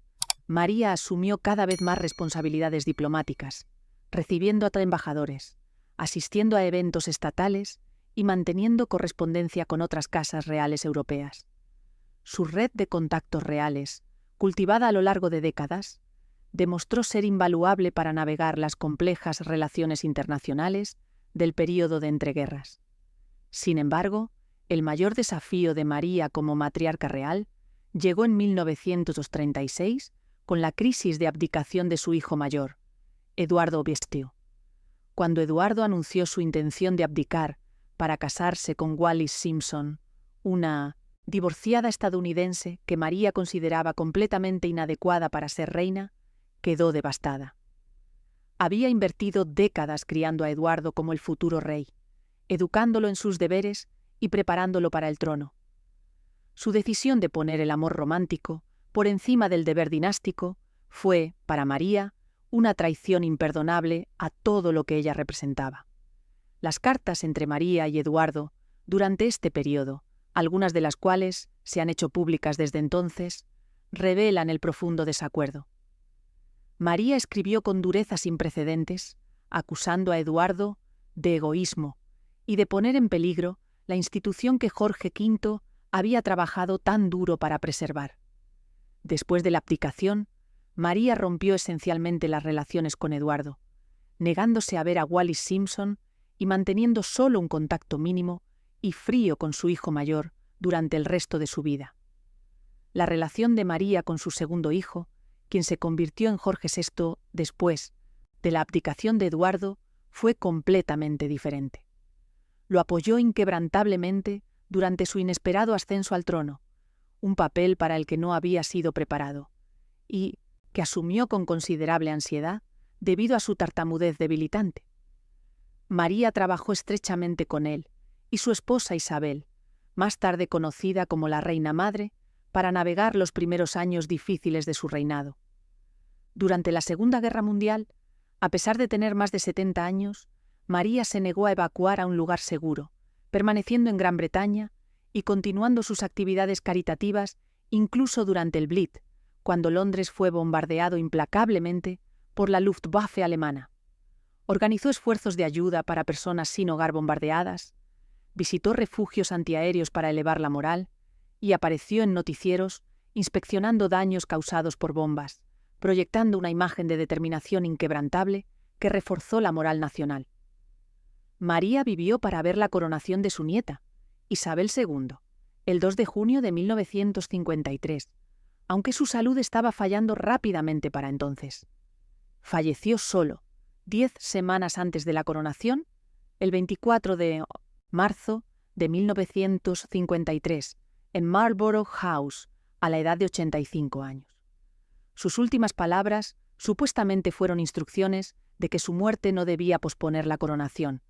María asumió cada vez más responsabilidades diplomáticas, recibiendo a embajadores, asistiendo a eventos estatales y manteniendo correspondencia con otras casas reales europeas. Su red de contactos reales, cultivada a lo largo de décadas, demostró ser invaluable para navegar las complejas relaciones internacionales del período de entreguerras. Sin embargo, el mayor desafío de María como matriarca real llegó en 1936 con la crisis de abdicación de su hijo mayor, Eduardo Bestiaux. Cuando Eduardo anunció su intención de abdicar para casarse con Wallis Simpson, una divorciada estadounidense que María consideraba completamente inadecuada para ser reina, quedó devastada. Había invertido décadas criando a Eduardo como el futuro rey, educándolo en sus deberes y preparándolo para el trono. Su decisión de poner el amor romántico por encima del deber dinástico fue, para María, una traición imperdonable a todo lo que ella representaba. Las cartas entre María y Eduardo durante este periodo, algunas de las cuales se han hecho públicas desde entonces, revelan el profundo desacuerdo. María escribió con dureza sin precedentes, acusando a Eduardo de egoísmo y de poner en peligro la institución que Jorge V había trabajado tan duro para preservar. Después de la abdicación, María rompió esencialmente las relaciones con Eduardo, negándose a ver a Wallis Simpson y manteniendo solo un contacto mínimo y frío con su hijo mayor durante el resto de su vida. La relación de María con su segundo hijo, quien se convirtió en Jorge VI después de la abdicación de Eduardo, fue completamente diferente. Lo apoyó inquebrantablemente durante su inesperado ascenso al trono, un papel para el que no había sido preparado, y que asumió con considerable ansiedad debido a su tartamudez debilitante. María trabajó estrechamente con él y su esposa Isabel, más tarde conocida como la Reina Madre, para navegar los primeros años difíciles de su reinado. Durante la Segunda Guerra Mundial, a pesar de tener más de 70 años, María se negó a evacuar a un lugar seguro, permaneciendo en Gran Bretaña y continuando sus actividades caritativas incluso durante el Blitz, cuando Londres fue bombardeado implacablemente por la Luftwaffe alemana. Organizó esfuerzos de ayuda para personas sin hogar bombardeadas, visitó refugios antiaéreos para elevar la moral y apareció en noticieros inspeccionando daños causados por bombas, proyectando una imagen de determinación inquebrantable que reforzó la moral nacional. María vivió para ver la coronación de su nieta, Isabel II, el 2 de junio de 1953, aunque su salud estaba fallando rápidamente para entonces. Falleció solo, 10 semanas antes de la coronación, el 24 de marzo de 1953, en Marlborough House, a la edad de 85 años. Sus últimas palabras supuestamente fueron instrucciones de que su muerte no debía posponer la coronación,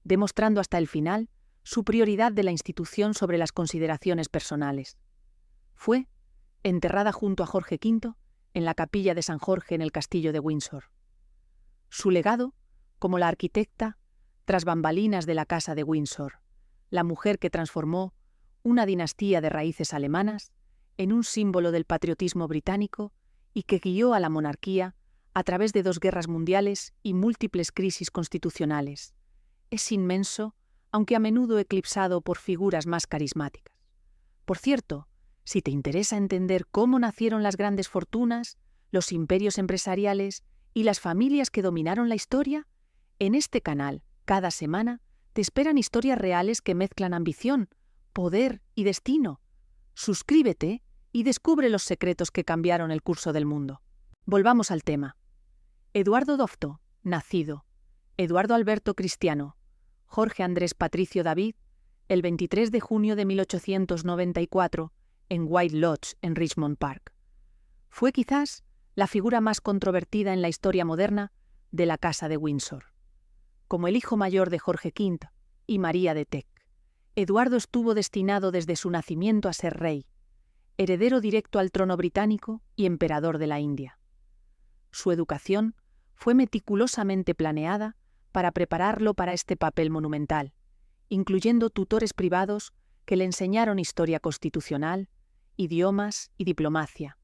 demostrando hasta el final su prioridad de la institución sobre las consideraciones personales. Fue enterrada junto a Jorge V en la capilla de San Jorge en el castillo de Windsor. Su legado, como la arquitecta tras bambalinas de la casa de Windsor, la mujer que transformó una dinastía de raíces alemanas en un símbolo del patriotismo británico y que guió a la monarquía a través de 2 guerras mundiales y múltiples crisis constitucionales, es inmenso, aunque a menudo eclipsado por figuras más carismáticas. Por cierto, si te interesa entender cómo nacieron las grandes fortunas, los imperios empresariales y las familias que dominaron la historia, en este canal, cada semana, te esperan historias reales que mezclan ambición, poder y destino. Suscríbete y descubre los secretos que cambiaron el curso del mundo. Volvamos al tema. Eduardo Dofto, nacido. Eduardo Alberto Cristiano. Jorge Andrés Patricio David, el 23 de junio de 1894, en White Lodge, en Richmond Park. Fue quizás la figura más controvertida en la historia moderna de la Casa de Windsor. Como el hijo mayor de Jorge V y María de Teck, Eduardo estuvo destinado desde su nacimiento a ser rey, heredero directo al trono británico y emperador de la India. Su educación fue meticulosamente planeada para prepararlo para este papel monumental, incluyendo tutores privados que le enseñaron historia constitucional, idiomas y diplomacia,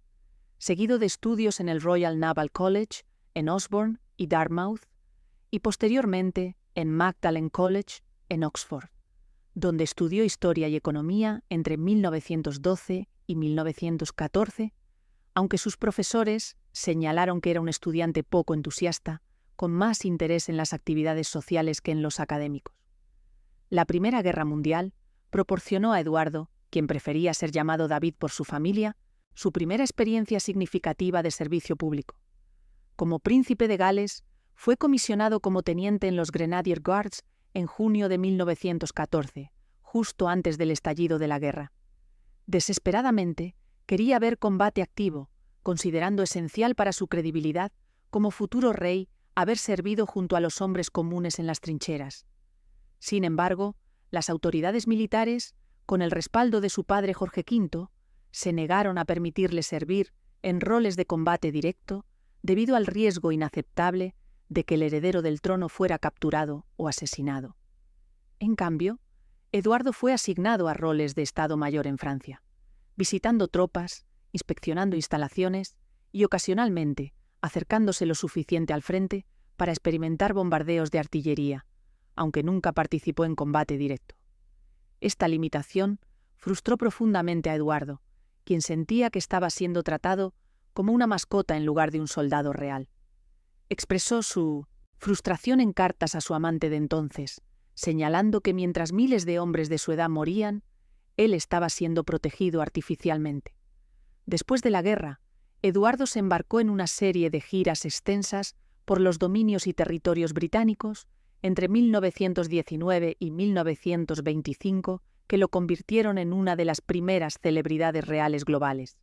seguido de estudios en el Royal Naval College, en Osborne y Dartmouth, y posteriormente en Magdalen College, en Oxford, donde estudió historia y economía entre 1912 y 1914, aunque sus profesores señalaron que era un estudiante poco entusiasta, con más interés en las actividades sociales que en los académicos. La Primera Guerra Mundial proporcionó a Eduardo, quien prefería ser llamado David por su familia, su primera experiencia significativa de servicio público. Como príncipe de Gales, fue comisionado como teniente en los Grenadier Guards en junio de 1914, justo antes del estallido de la guerra. Desesperadamente, quería ver combate activo, considerando esencial para su credibilidad como futuro rey haber servido junto a los hombres comunes en las trincheras. Sin embargo, las autoridades militares, con el respaldo de su padre Jorge V, se negaron a permitirle servir en roles de combate directo debido al riesgo inaceptable de que el heredero del trono fuera capturado o asesinado. En cambio, Eduardo fue asignado a roles de Estado Mayor en Francia, visitando tropas, inspeccionando instalaciones y ocasionalmente acercándose lo suficiente al frente para experimentar bombardeos de artillería, aunque nunca participó en combate directo. Esta limitación frustró profundamente a Eduardo, quien sentía que estaba siendo tratado como una mascota en lugar de un soldado real. Expresó su frustración en cartas a su amante de entonces, señalando que mientras miles de hombres de su edad morían, Él estaba siendo protegido artificialmente. Después de la guerra, Eduardo se embarcó en una serie de giras extensas por los dominios y territorios británicos entre 1919 y 1925 que lo convirtieron en una de las primeras celebridades reales globales.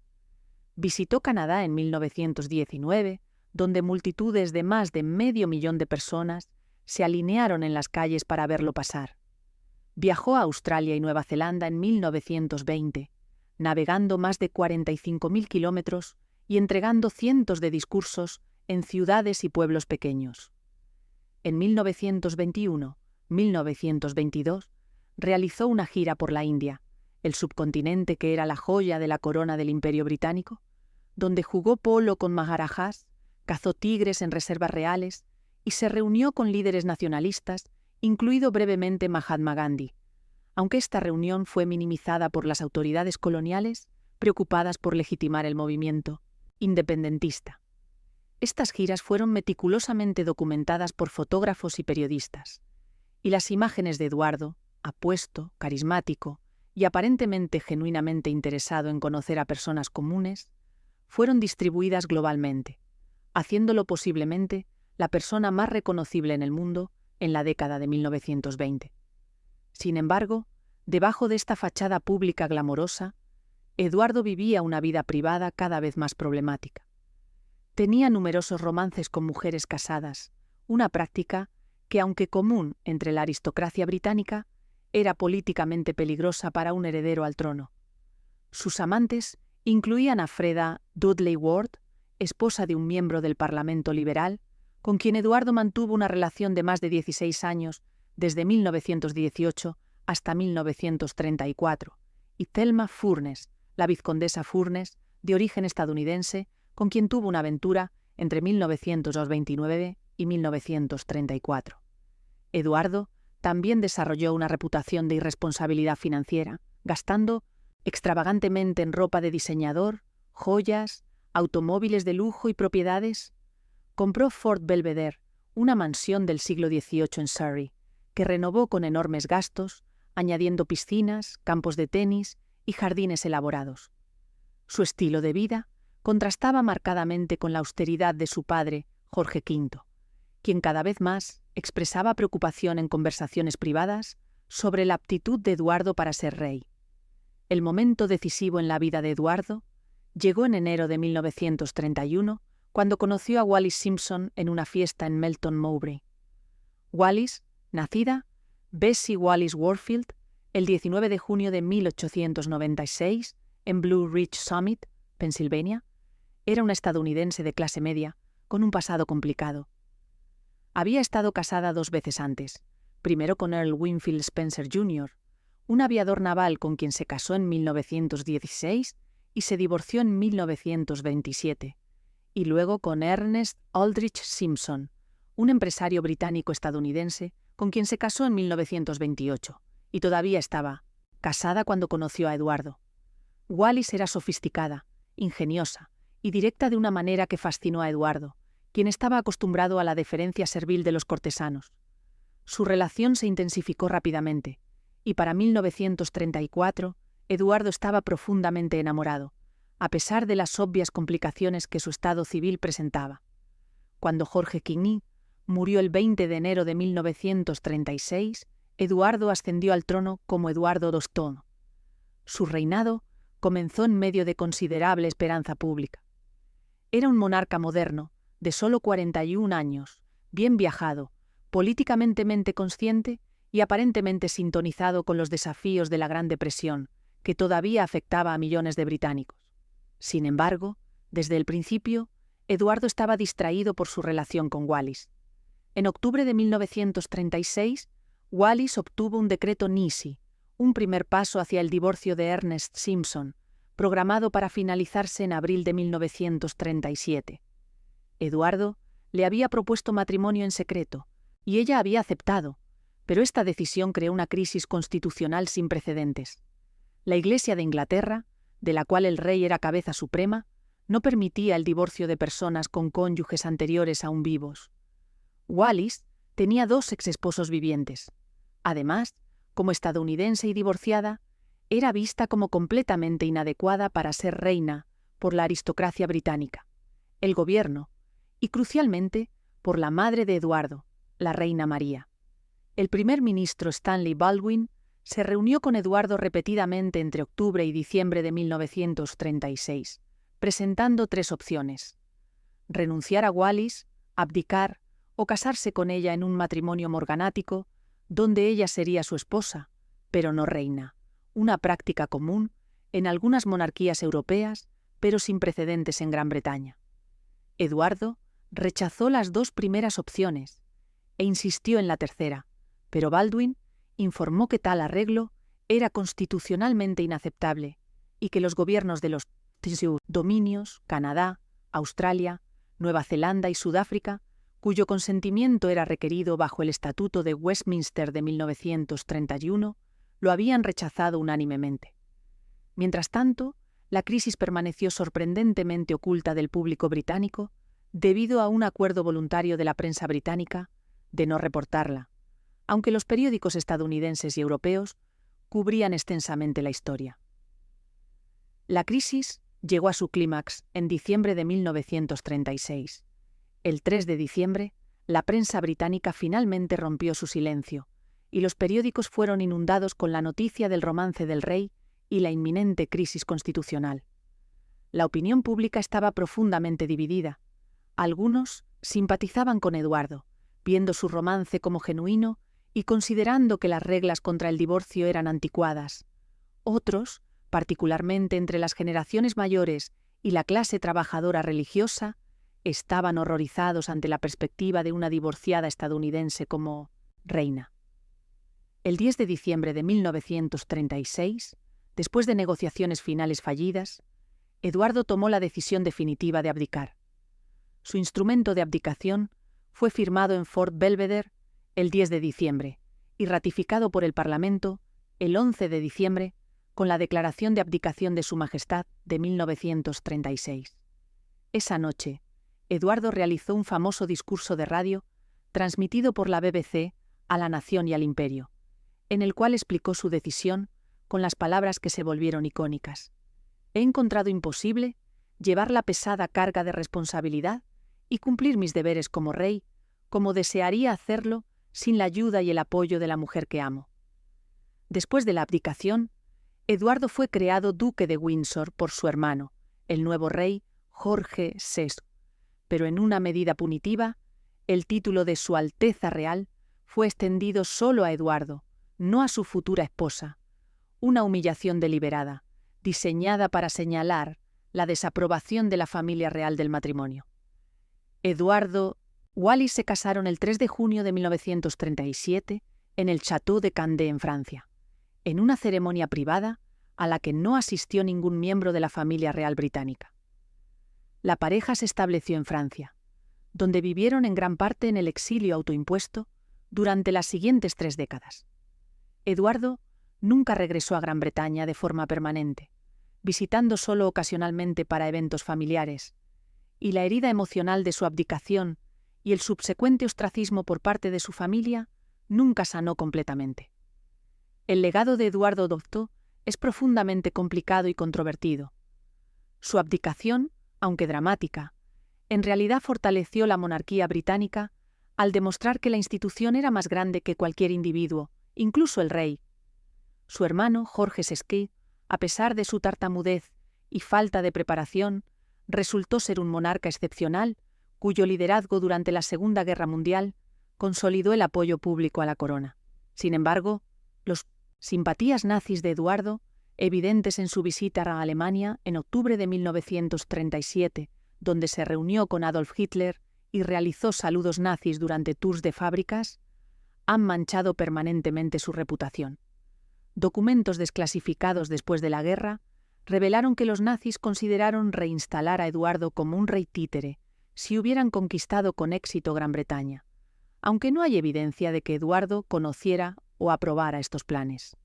Visitó Canadá en 1919, donde multitudes de más de 500.000 de personas se alinearon en las calles para verlo pasar. Viajó a Australia y Nueva Zelanda en 1920, navegando más de 45.000 kilómetros y entregando cientos de discursos en ciudades y pueblos pequeños. En 1921-1922 realizó una gira por la India, el subcontinente que era la joya de la corona del Imperio Británico, donde jugó polo con maharajas, cazó tigres en reservas reales y se reunió con líderes nacionalistas, incluido brevemente Mahatma Gandhi, aunque esta reunión fue minimizada por las autoridades coloniales preocupadas por legitimar el movimiento independentista. Estas giras fueron meticulosamente documentadas por fotógrafos y periodistas, y las imágenes de Eduardo, apuesto, carismático y aparentemente genuinamente interesado en conocer a personas comunes, fueron distribuidas globalmente, haciéndolo posiblemente la persona más reconocible en el mundo en la década de 1920. Sin embargo, debajo de esta fachada pública glamorosa, Eduardo vivía una vida privada cada vez más problemática. Tenía numerosos romances con mujeres casadas, una práctica que, aunque común entre la aristocracia británica, era políticamente peligrosa para un heredero al trono. Sus amantes incluían a Freda Dudley Ward, esposa de un miembro del Parlamento Liberal, con quien Eduardo mantuvo una relación de más de 16 años, desde 1918 hasta 1934, y Thelma Furness, la vizcondesa Furness, de origen estadounidense, con quien tuvo una aventura entre 1929 y 1934. Eduardo también desarrolló una reputación de irresponsabilidad financiera, gastando extravagantemente en ropa de diseñador, joyas, automóviles de lujo y propiedades. Compró Fort Belvedere, una mansión del siglo XVIII en Surrey, que renovó con enormes gastos, añadiendo piscinas, campos de tenis y jardines elaborados. Su estilo de vida contrastaba marcadamente con la austeridad de su padre, Jorge V, quien cada vez más expresaba preocupación en conversaciones privadas sobre la aptitud de Eduardo para ser rey. El momento decisivo en la vida de Eduardo llegó en enero de 1931, cuando conoció a Wallis Simpson en una fiesta en Melton Mowbray. Wallis, nacida Bessie Wallis Warfield, el 19 de junio de 1896, en Blue Ridge Summit, Pensilvania, era una estadounidense de clase media, con un pasado complicado. Había estado casada 2 veces antes, primero con Earl Winfield Spencer Jr., un aviador naval con quien se casó en 1916 y se divorció en 1927, y luego con Ernest Aldrich Simpson, un empresario británico-estadounidense con quien se casó en 1928, y todavía estaba casada cuando conoció a Eduardo. Wallis era sofisticada, ingeniosa y directa de una manera que fascinó a Eduardo, quien estaba acostumbrado a la deferencia servil de los cortesanos. Su relación se intensificó rápidamente, y para 1934 Eduardo estaba profundamente enamorado, a pesar de las obvias complicaciones que su estado civil presentaba. Cuando Jorge V murió el 20 de enero de 1936, Eduardo ascendió al trono como Eduardo II. Su reinado comenzó en medio de considerable esperanza pública. Era un monarca moderno, de solo 41 años, bien viajado, políticamente consciente y aparentemente sintonizado con los desafíos de la Gran Depresión, que todavía afectaba a millones de británicos. Sin embargo, desde el principio, Eduardo estaba distraído por su relación con Wallis. En octubre de 1936, Wallis obtuvo un decreto Nisi, un primer paso hacia el divorcio de Ernest Simpson, programado para finalizarse en abril de 1937. Eduardo le había propuesto matrimonio en secreto, y ella había aceptado, pero esta decisión creó una crisis constitucional sin precedentes. La Iglesia de Inglaterra, de la cual el rey era cabeza suprema, no permitía el divorcio de personas con cónyuges anteriores aún vivos. Wallis tenía 2 exesposos vivientes. Además, como estadounidense y divorciada, era vista como completamente inadecuada para ser reina por la aristocracia británica, el gobierno y, crucialmente, por la madre de Eduardo, la reina María. El primer ministro Stanley Baldwin se reunió con Eduardo repetidamente entre octubre y diciembre de 1936, presentando 3 opciones: renunciar a Wallis, abdicar o casarse con ella en un matrimonio morganático, donde ella sería su esposa, pero no reina, una práctica común en algunas monarquías europeas, pero sin precedentes en Gran Bretaña. Eduardo rechazó las 2 primeras opciones e insistió en la tercera, pero Baldwin informó que tal arreglo era constitucionalmente inaceptable y que los gobiernos de los dominios, Canadá, Australia, Nueva Zelanda y Sudáfrica, cuyo consentimiento era requerido bajo el Estatuto de Westminster de 1931, lo habían rechazado unánimemente. Mientras tanto, la crisis permaneció sorprendentemente oculta del público británico debido a un acuerdo voluntario de la prensa británica de no reportarla, aunque los periódicos estadounidenses y europeos cubrían extensamente la historia. La crisis llegó a su clímax en diciembre de 1936. El 3 de diciembre, la prensa británica finalmente rompió su silencio, y los periódicos fueron inundados con la noticia del romance del rey y la inminente crisis constitucional. La opinión pública estaba profundamente dividida. Algunos simpatizaban con Eduardo, viendo su romance como genuino y considerando que las reglas contra el divorcio eran anticuadas. Otros, particularmente entre las generaciones mayores y la clase trabajadora religiosa, estaban horrorizados ante la perspectiva de una divorciada estadounidense como reina. El 10 de diciembre de 1936, después de negociaciones finales fallidas, Eduardo tomó la decisión definitiva de abdicar. Su instrumento de abdicación fue firmado en Fort Belvedere el 10 de diciembre y ratificado por el Parlamento el 11 de diciembre con la Declaración de Abdicación de Su Majestad de 1936. Esa noche, Eduardo realizó un famoso discurso de radio transmitido por la BBC a la nación y al imperio, en el cual explicó su decisión con las palabras que se volvieron icónicas. He encontrado imposible llevar la pesada carga de responsabilidad y cumplir mis deberes como rey, como desearía hacerlo sin la ayuda y el apoyo de la mujer que amo. Después de la abdicación, Eduardo fue creado duque de Windsor por su hermano, el nuevo rey Jorge VI, pero en una medida punitiva, el título de Su Alteza Real fue extendido solo a Eduardo, no a su futura esposa, una humillación deliberada, diseñada para señalar la desaprobación de la familia real del matrimonio. Eduardo y Wallis se casaron el 3 de junio de 1937 en el Château de Candé, en Francia, en una ceremonia privada a la que no asistió ningún miembro de la familia real británica. La pareja se estableció en Francia, donde vivieron en gran parte en el exilio autoimpuesto durante las siguientes 3 décadas. Eduardo nunca regresó a Gran Bretaña de forma permanente, visitando solo ocasionalmente para eventos familiares, y la herida emocional de su abdicación y el subsecuente ostracismo por parte de su familia nunca sanó completamente. El legado de Eduardo II es profundamente complicado y controvertido. Su abdicación, aunque dramática, en realidad fortaleció la monarquía británica al demostrar que la institución era más grande que cualquier individuo, incluso el rey. Su hermano, Jorge VI, a pesar de su tartamudez y falta de preparación, resultó ser un monarca excepcional, cuyo liderazgo durante la Segunda Guerra Mundial consolidó el apoyo público a la corona. Sin embargo, los simpatías nazis de Eduardo, evidentes en su visita a Alemania en octubre de 1937, donde se reunió con Adolf Hitler y realizó saludos nazis durante tours de fábricas, han manchado permanentemente su reputación. Documentos desclasificados después de la guerra revelaron que los nazis consideraron reinstalar a Eduardo como un rey títere si hubieran conquistado con éxito Gran Bretaña, aunque no hay evidencia de que Eduardo conociera o aprobara estos planes.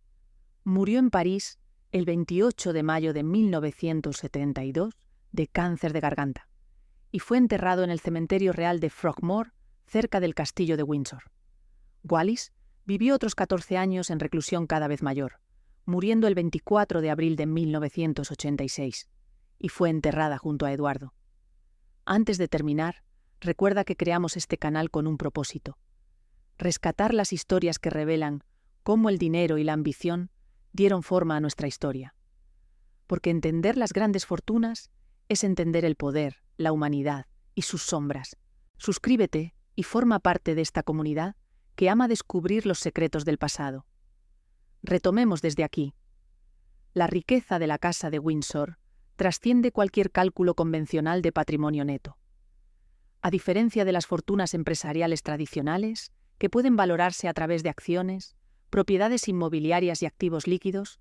Murió en París el 28 de mayo de 1972 de cáncer de garganta y fue enterrado en el cementerio real de Frogmore, cerca del castillo de Windsor. Wallis vivió otros 14 años en reclusión cada vez mayor, muriendo el 24 de abril de 1986, y fue enterrada junto a Eduardo. Antes de terminar, recuerda que creamos este canal con un propósito: rescatar las historias que revelan cómo el dinero y la ambición dieron forma a nuestra historia. Porque entender las grandes fortunas es entender el poder, la humanidad y sus sombras. Suscríbete y forma parte de esta comunidad que ama descubrir los secretos del pasado. Retomemos desde aquí. La riqueza de la Casa de Windsor trasciende cualquier cálculo convencional de patrimonio neto. A diferencia de las fortunas empresariales tradicionales, que pueden valorarse a través de acciones, propiedades inmobiliarias y activos líquidos,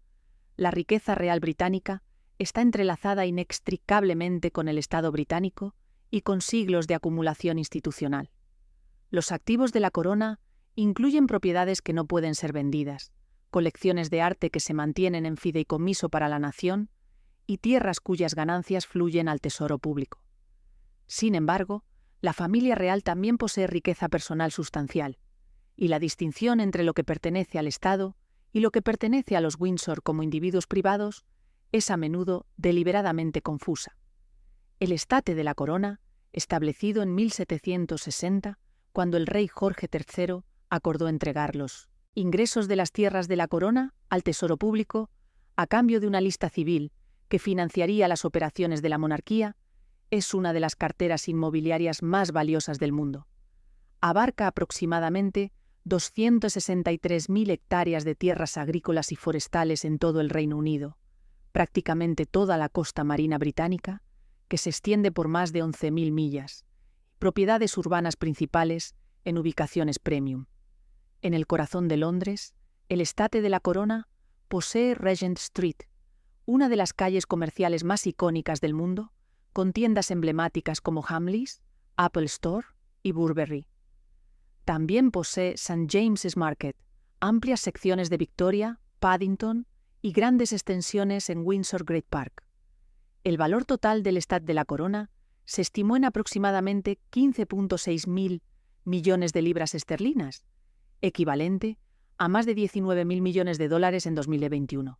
la riqueza real británica está entrelazada inextricablemente con el Estado británico y con siglos de acumulación institucional. Los activos de la corona incluyen propiedades que no pueden ser vendidas, colecciones de arte que se mantienen en fideicomiso para la nación y tierras cuyas ganancias fluyen al tesoro público. Sin embargo, la familia real también posee riqueza personal sustancial, y la distinción entre lo que pertenece al Estado y lo que pertenece a los Windsor como individuos privados es a menudo deliberadamente confusa. El estate de la corona, establecido en 1760, cuando el rey Jorge III acordó entregar los ingresos de las tierras de la corona al tesoro público a cambio de una lista civil que financiaría las operaciones de la monarquía, es una de las carteras inmobiliarias más valiosas del mundo. Abarca aproximadamente 263.000 hectáreas de tierras agrícolas y forestales en todo el Reino Unido, prácticamente toda la costa marina británica, que se extiende por más de 11.000 millas, propiedades urbanas principales en ubicaciones premium. En el corazón de Londres, el estate de la corona posee Regent Street, una de las calles comerciales más icónicas del mundo, con tiendas emblemáticas como Hamleys, Apple Store y Burberry. También posee St. James's Market, amplias secciones de Victoria, Paddington y grandes extensiones en Windsor Great Park. El valor total del estate de la corona se estimó en aproximadamente 15.6 mil millones de libras esterlinas, equivalente a más de 19.000 millones de dólares en 2021.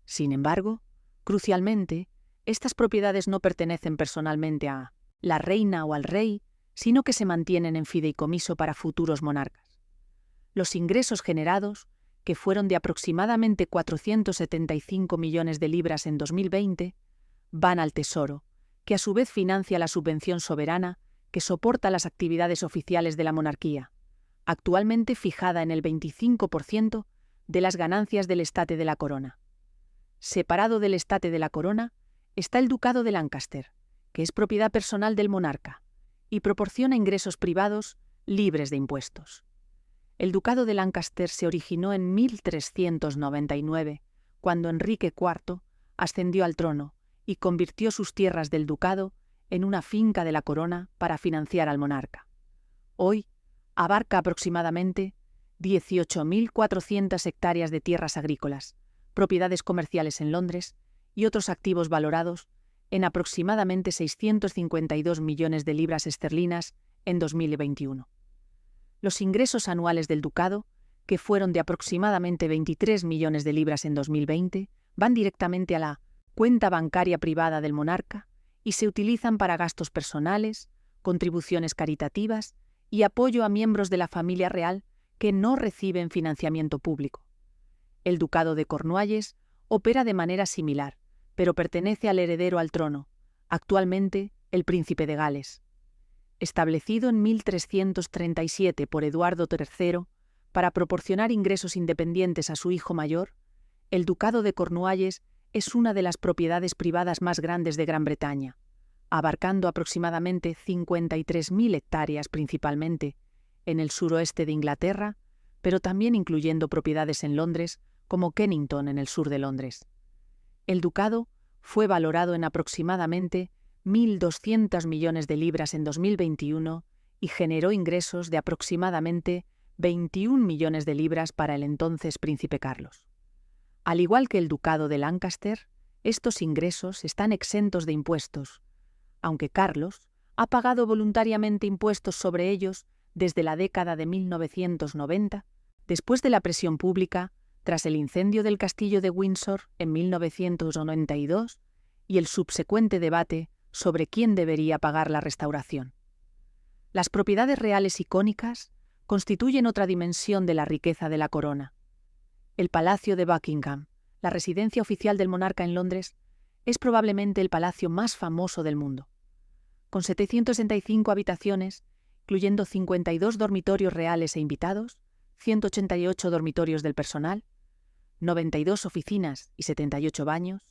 Sin embargo, crucialmente, estas propiedades no pertenecen personalmente a la reina o al rey, sino que se mantienen en fideicomiso para futuros monarcas. Los ingresos generados, que fueron de aproximadamente 475 millones de libras en 2020, van al Tesoro, que a su vez financia la subvención soberana que soporta las actividades oficiales de la monarquía, actualmente fijada en el 25% de las ganancias del estate de la corona. Separado del estate de la corona está el Ducado de Lancaster, que es propiedad personal del monarca y proporciona ingresos privados libres de impuestos. El Ducado de Lancaster se originó en 1399, cuando Enrique IV ascendió al trono y convirtió sus tierras del ducado en una finca de la corona para financiar al monarca. Hoy abarca aproximadamente 18.400 hectáreas de tierras agrícolas, propiedades comerciales en Londres y otros activos valorados en aproximadamente 652 millones de libras esterlinas en 2021. Los ingresos anuales del ducado, que fueron de aproximadamente 23 millones de libras en 2020, van directamente a la cuenta bancaria privada del monarca y se utilizan para gastos personales, contribuciones caritativas y apoyo a miembros de la familia real que no reciben financiamiento público. El Ducado de Cornualles opera de manera similar, pero pertenece al heredero al trono, actualmente el príncipe de Gales. Establecido en 1337 por Eduardo III para proporcionar ingresos independientes a su hijo mayor, el Ducado de Cornualles es una de las propiedades privadas más grandes de Gran Bretaña, abarcando aproximadamente 53.000 hectáreas principalmente en el suroeste de Inglaterra, pero también incluyendo propiedades en Londres como Kennington en el sur de Londres. El ducado fue valorado en aproximadamente 1.200 millones de libras en 2021 y generó ingresos de aproximadamente 21 millones de libras para el entonces príncipe Carlos. Al igual que el Ducado de Lancaster, estos ingresos están exentos de impuestos, aunque Carlos ha pagado voluntariamente impuestos sobre ellos desde la década de 1990, después de la presión pública Tras el incendio del castillo de Windsor en 1992 y el subsecuente debate sobre quién debería pagar la restauración. Las propiedades reales icónicas constituyen otra dimensión de la riqueza de la corona. El Palacio de Buckingham, la residencia oficial del monarca en Londres, es probablemente el palacio más famoso del mundo. Con 765 habitaciones, incluyendo 52 dormitorios reales e invitados, 188 dormitorios del personal, 92 oficinas y 78 baños,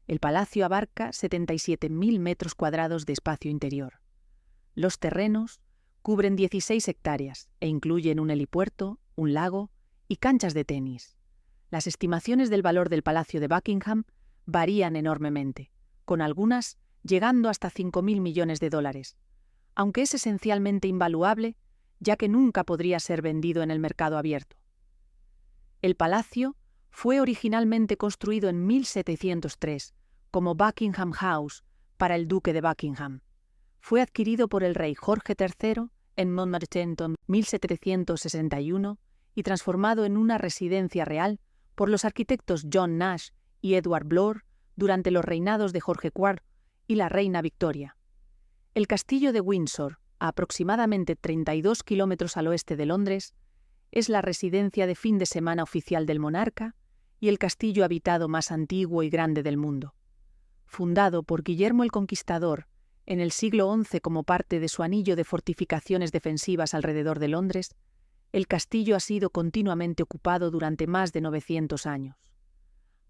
el palacio abarca 77.000 metros cuadrados de espacio interior. Los terrenos cubren 16 hectáreas e incluyen un helipuerto, un lago y canchas de tenis. Las estimaciones del valor del Palacio de Buckingham varían enormemente, con algunas llegando hasta 5.000 millones de dólares, aunque es esencialmente invaluable, ya que nunca podría ser vendido en el mercado abierto. El palacio fue originalmente construido en 1703 como Buckingham House para el duque de Buckingham. Fue adquirido por el rey Jorge III en Montmartre en 1761 y transformado en una residencia real por los arquitectos John Nash y Edward Blore durante los reinados de Jorge IV y la reina Victoria. El castillo de Windsor, a aproximadamente 32 kilómetros al oeste de Londres, es la residencia de fin de semana oficial del monarca y el castillo habitado más antiguo y grande del mundo. Fundado por Guillermo el Conquistador en el siglo XI como parte de su anillo de fortificaciones defensivas alrededor de Londres, el castillo ha sido continuamente ocupado durante más de 900 años.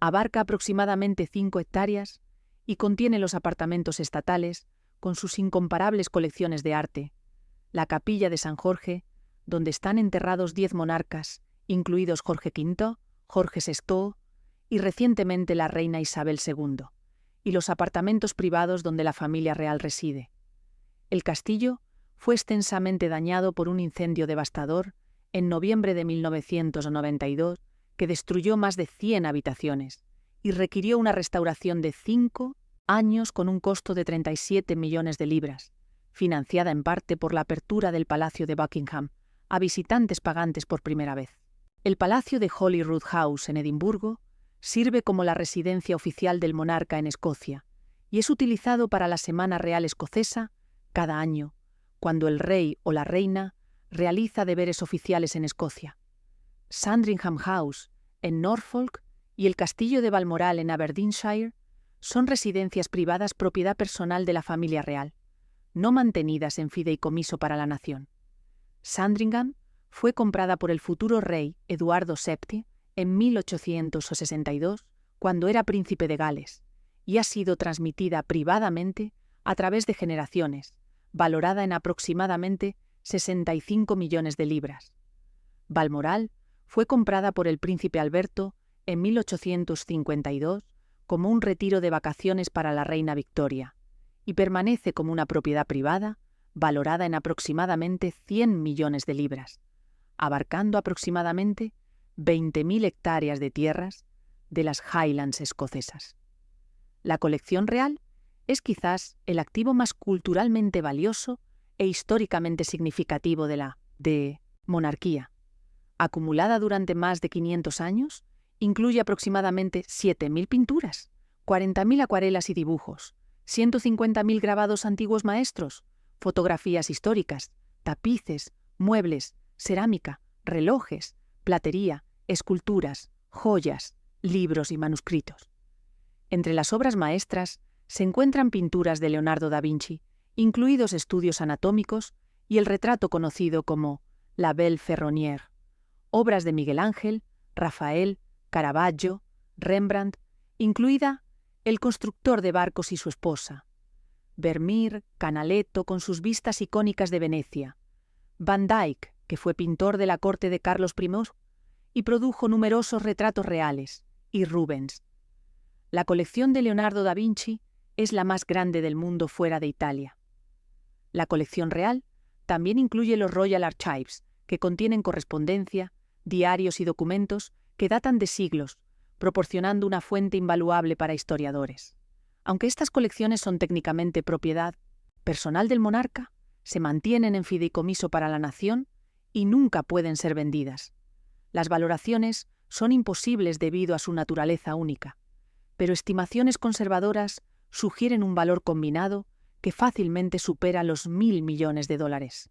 Abarca aproximadamente 5 hectáreas y contiene los apartamentos estatales con sus incomparables colecciones de arte, la capilla de San Jorge, donde están enterrados 10 monarcas, incluidos Jorge V, Jorge VI y recientemente la reina Isabel II, y los apartamentos privados donde la familia real reside. El castillo fue extensamente dañado por un incendio devastador en noviembre de 1992 que destruyó más de 100 habitaciones y requirió una restauración de 5 años con un costo de 37 millones de libras, financiada en parte por la apertura del Palacio de Buckingham a visitantes pagantes por primera vez. El Palacio de Holyrood House en Edimburgo sirve como la residencia oficial del monarca en Escocia y es utilizado para la Semana Real Escocesa cada año, cuando el rey o la reina realiza deberes oficiales en Escocia. Sandringham House en Norfolk y el Castillo de Balmoral en Aberdeenshire son residencias privadas propiedad personal de la familia real, no mantenidas en fideicomiso para la nación. Sandringham fue comprada por el futuro rey Eduardo VII en 1862, cuando era príncipe de Gales, y ha sido transmitida privadamente a través de generaciones, valorada en aproximadamente 65 millones de libras. Balmoral fue comprada por el príncipe Alberto en 1852 como un retiro de vacaciones para la reina Victoria, y permanece como una propiedad privada valorada en aproximadamente 100 millones de libras, abarcando aproximadamente 20.000 hectáreas de tierras de las Highlands escocesas. La colección real es quizás el activo más culturalmente valioso e históricamente significativo de la monarquía. Acumulada durante más de 500 años, incluye aproximadamente 7.000 pinturas, 40.000 acuarelas y dibujos, 150.000 grabados antiguos maestros, fotografías históricas, tapices, muebles, cerámica, relojes, platería, esculturas, joyas, libros y manuscritos. Entre las obras maestras se encuentran pinturas de Leonardo da Vinci, incluidos estudios anatómicos y el retrato conocido como La Belle Ferronnière, obras de Miguel Ángel, Rafael, Caravaggio, Rembrandt, incluida El constructor de barcos y su esposa, Vermeer, Canaletto con sus vistas icónicas de Venecia, Van Dyck, que fue pintor de la corte de Carlos I y produjo numerosos retratos reales, y Rubens. La colección de Leonardo da Vinci es la más grande del mundo fuera de Italia. La colección real también incluye los Royal Archives, que contienen correspondencia, diarios y documentos que datan de siglos, proporcionando una fuente invaluable para historiadores. Aunque estas colecciones son técnicamente propiedad personal del monarca, se mantienen en fideicomiso para la nación y nunca pueden ser vendidas. Las valoraciones son imposibles debido a su naturaleza única, pero estimaciones conservadoras sugieren un valor combinado que fácilmente supera los 1.000 millones de dólares.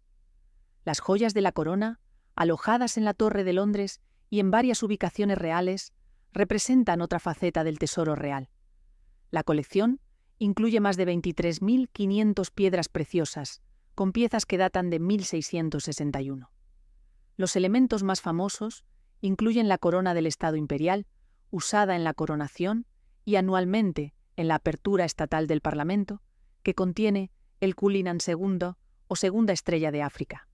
Las joyas de la corona, alojadas en la Torre de Londres y en varias ubicaciones reales, representan otra faceta del tesoro real. La colección incluye más de 23.500 piedras preciosas, con piezas que datan de 1661. Los elementos más famosos incluyen la corona del Estado Imperial, usada en la coronación y anualmente en la apertura estatal del Parlamento, que contiene el Cullinan II o segunda estrella de África,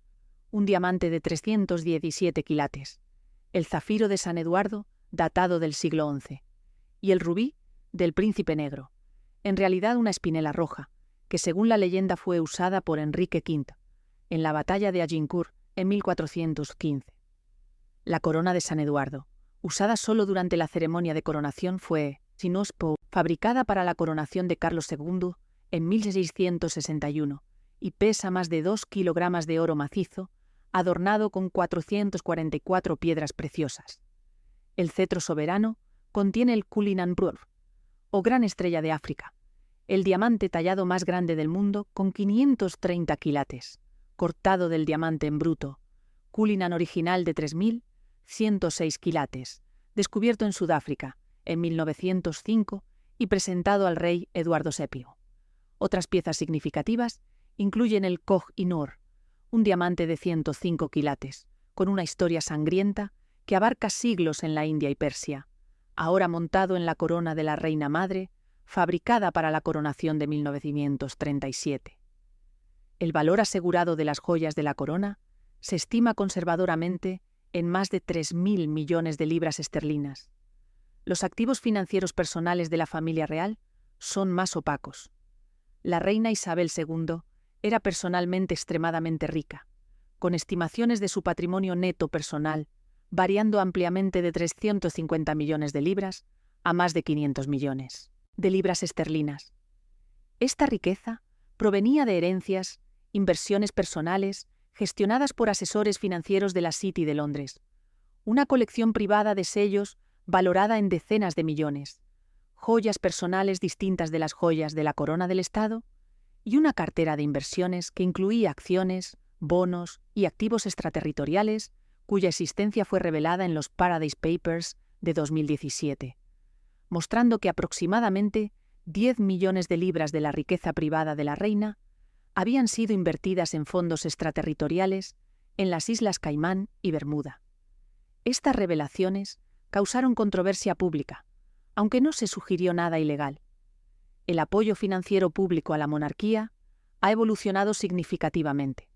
un diamante de 317 quilates, el zafiro de San Eduardo, datado del siglo XI, y el rubí del Príncipe Negro, en realidad una espinela roja, que según la leyenda fue usada por Enrique V en la batalla de Agincourt en 1415. La corona de San Eduardo, usada solo durante la ceremonia de coronación, fue, si no es fabricada para la coronación de Carlos II en 1661 y pesa más de 2 kilogramos de oro macizo, adornado con 444 piedras preciosas. El cetro soberano contiene el Cullinan Pearl, o Gran Estrella de África, el diamante tallado más grande del mundo con 530 quilates, cortado del diamante en bruto, Cullinan original de 3.106 quilates, descubierto en Sudáfrica en 1905 y presentado al rey Eduardo VII. Otras piezas significativas incluyen el Koh-i-Noor, un diamante de 105 quilates, con una historia sangrienta que abarca siglos en la India y Persia, ahora montado en la corona de la reina madre, fabricada para la coronación de 1937. El valor asegurado de las joyas de la corona se estima conservadoramente en más de 3.000 millones de libras esterlinas. Los activos financieros personales de la familia real son más opacos. La reina Isabel II era personalmente extremadamente rica, con estimaciones de su patrimonio neto personal variando ampliamente de 350 millones de libras a más de 500 millones de libras esterlinas. Esta riqueza provenía de herencias, inversiones personales, gestionadas por asesores financieros de la City de Londres, una colección privada de sellos valorada en decenas de millones, joyas personales distintas de las joyas de la corona del Estado y una cartera de inversiones que incluía acciones, bonos y activos extraterritoriales cuya existencia fue revelada en los Paradise Papers de 2017, mostrando que aproximadamente 10 millones de libras de la riqueza privada de la reina habían sido invertidas en fondos extraterritoriales en las Islas Caimán y Bermuda. Estas revelaciones causaron controversia pública, aunque no se sugirió nada ilegal. El apoyo financiero público a la monarquía ha evolucionado significativamente.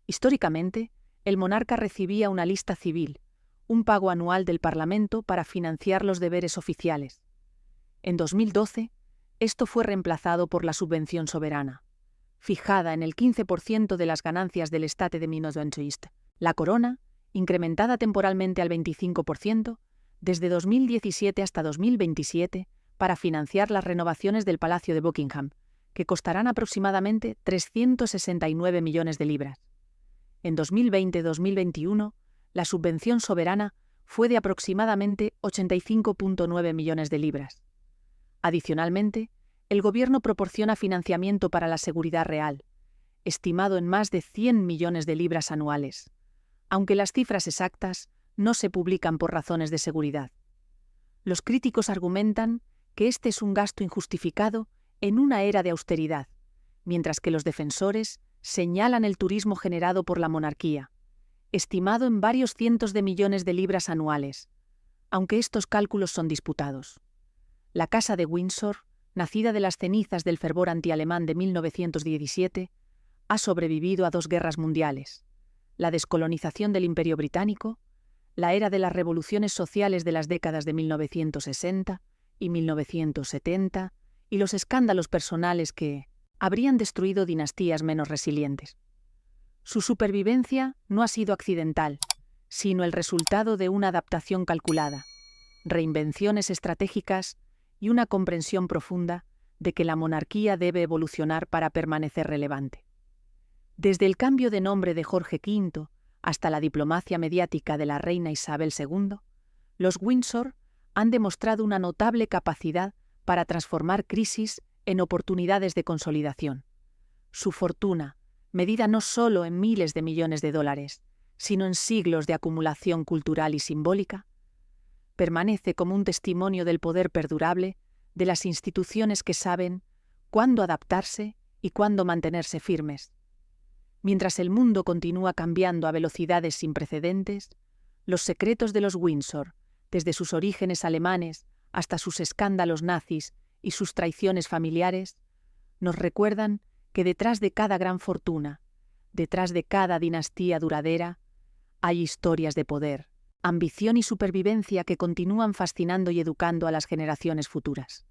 Históricamente, el monarca recibía una lista civil, un pago anual del Parlamento para financiar los deberes oficiales. En 2012, esto fue reemplazado por la subvención soberana, fijada en el 15% de las ganancias del Estate de Minnesota. La corona, incrementada temporalmente al 25%, desde 2017 hasta 2027, para financiar las renovaciones del Palacio de Buckingham, que costarán aproximadamente 369 millones de libras. En 2020-2021, la subvención soberana fue de aproximadamente 85,9 millones de libras. Adicionalmente, el gobierno proporciona financiamiento para la seguridad real, estimado en más de 100 millones de libras anuales, aunque las cifras exactas no se publican por razones de seguridad. Los críticos argumentan que este es un gasto injustificado en una era de austeridad, mientras que los defensores señalan el turismo generado por la monarquía, estimado en varios cientos de millones de libras anuales, aunque estos cálculos son disputados. La Casa de Windsor, nacida de las cenizas del fervor antialemán de 1917, ha sobrevivido a 2 guerras mundiales, la descolonización del Imperio Británico, la era de las revoluciones sociales de las décadas de 1960 y 1970 y los escándalos personales que habrían destruido dinastías menos resilientes. Su supervivencia no ha sido accidental, sino el resultado de una adaptación calculada, reinvenciones estratégicas y una comprensión profunda de que la monarquía debe evolucionar para permanecer relevante. Desde el cambio de nombre de Jorge V hasta la diplomacia mediática de la reina Isabel II, Los Windsor han demostrado una notable capacidad para transformar crisis en oportunidades de consolidación. Su fortuna, medida no solo en miles de millones de dólares, sino en siglos de acumulación cultural y simbólica, permanece como un testimonio del poder perdurable de las instituciones que saben cuándo adaptarse y cuándo mantenerse firmes. Mientras el mundo continúa cambiando a velocidades sin precedentes, los secretos de los Windsor, desde sus orígenes alemanes hasta sus escándalos nazis y sus traiciones familiares, nos recuerdan que detrás de cada gran fortuna, detrás de cada dinastía duradera, hay historias de poder, ambición y supervivencia que continúan fascinando y educando a las generaciones futuras.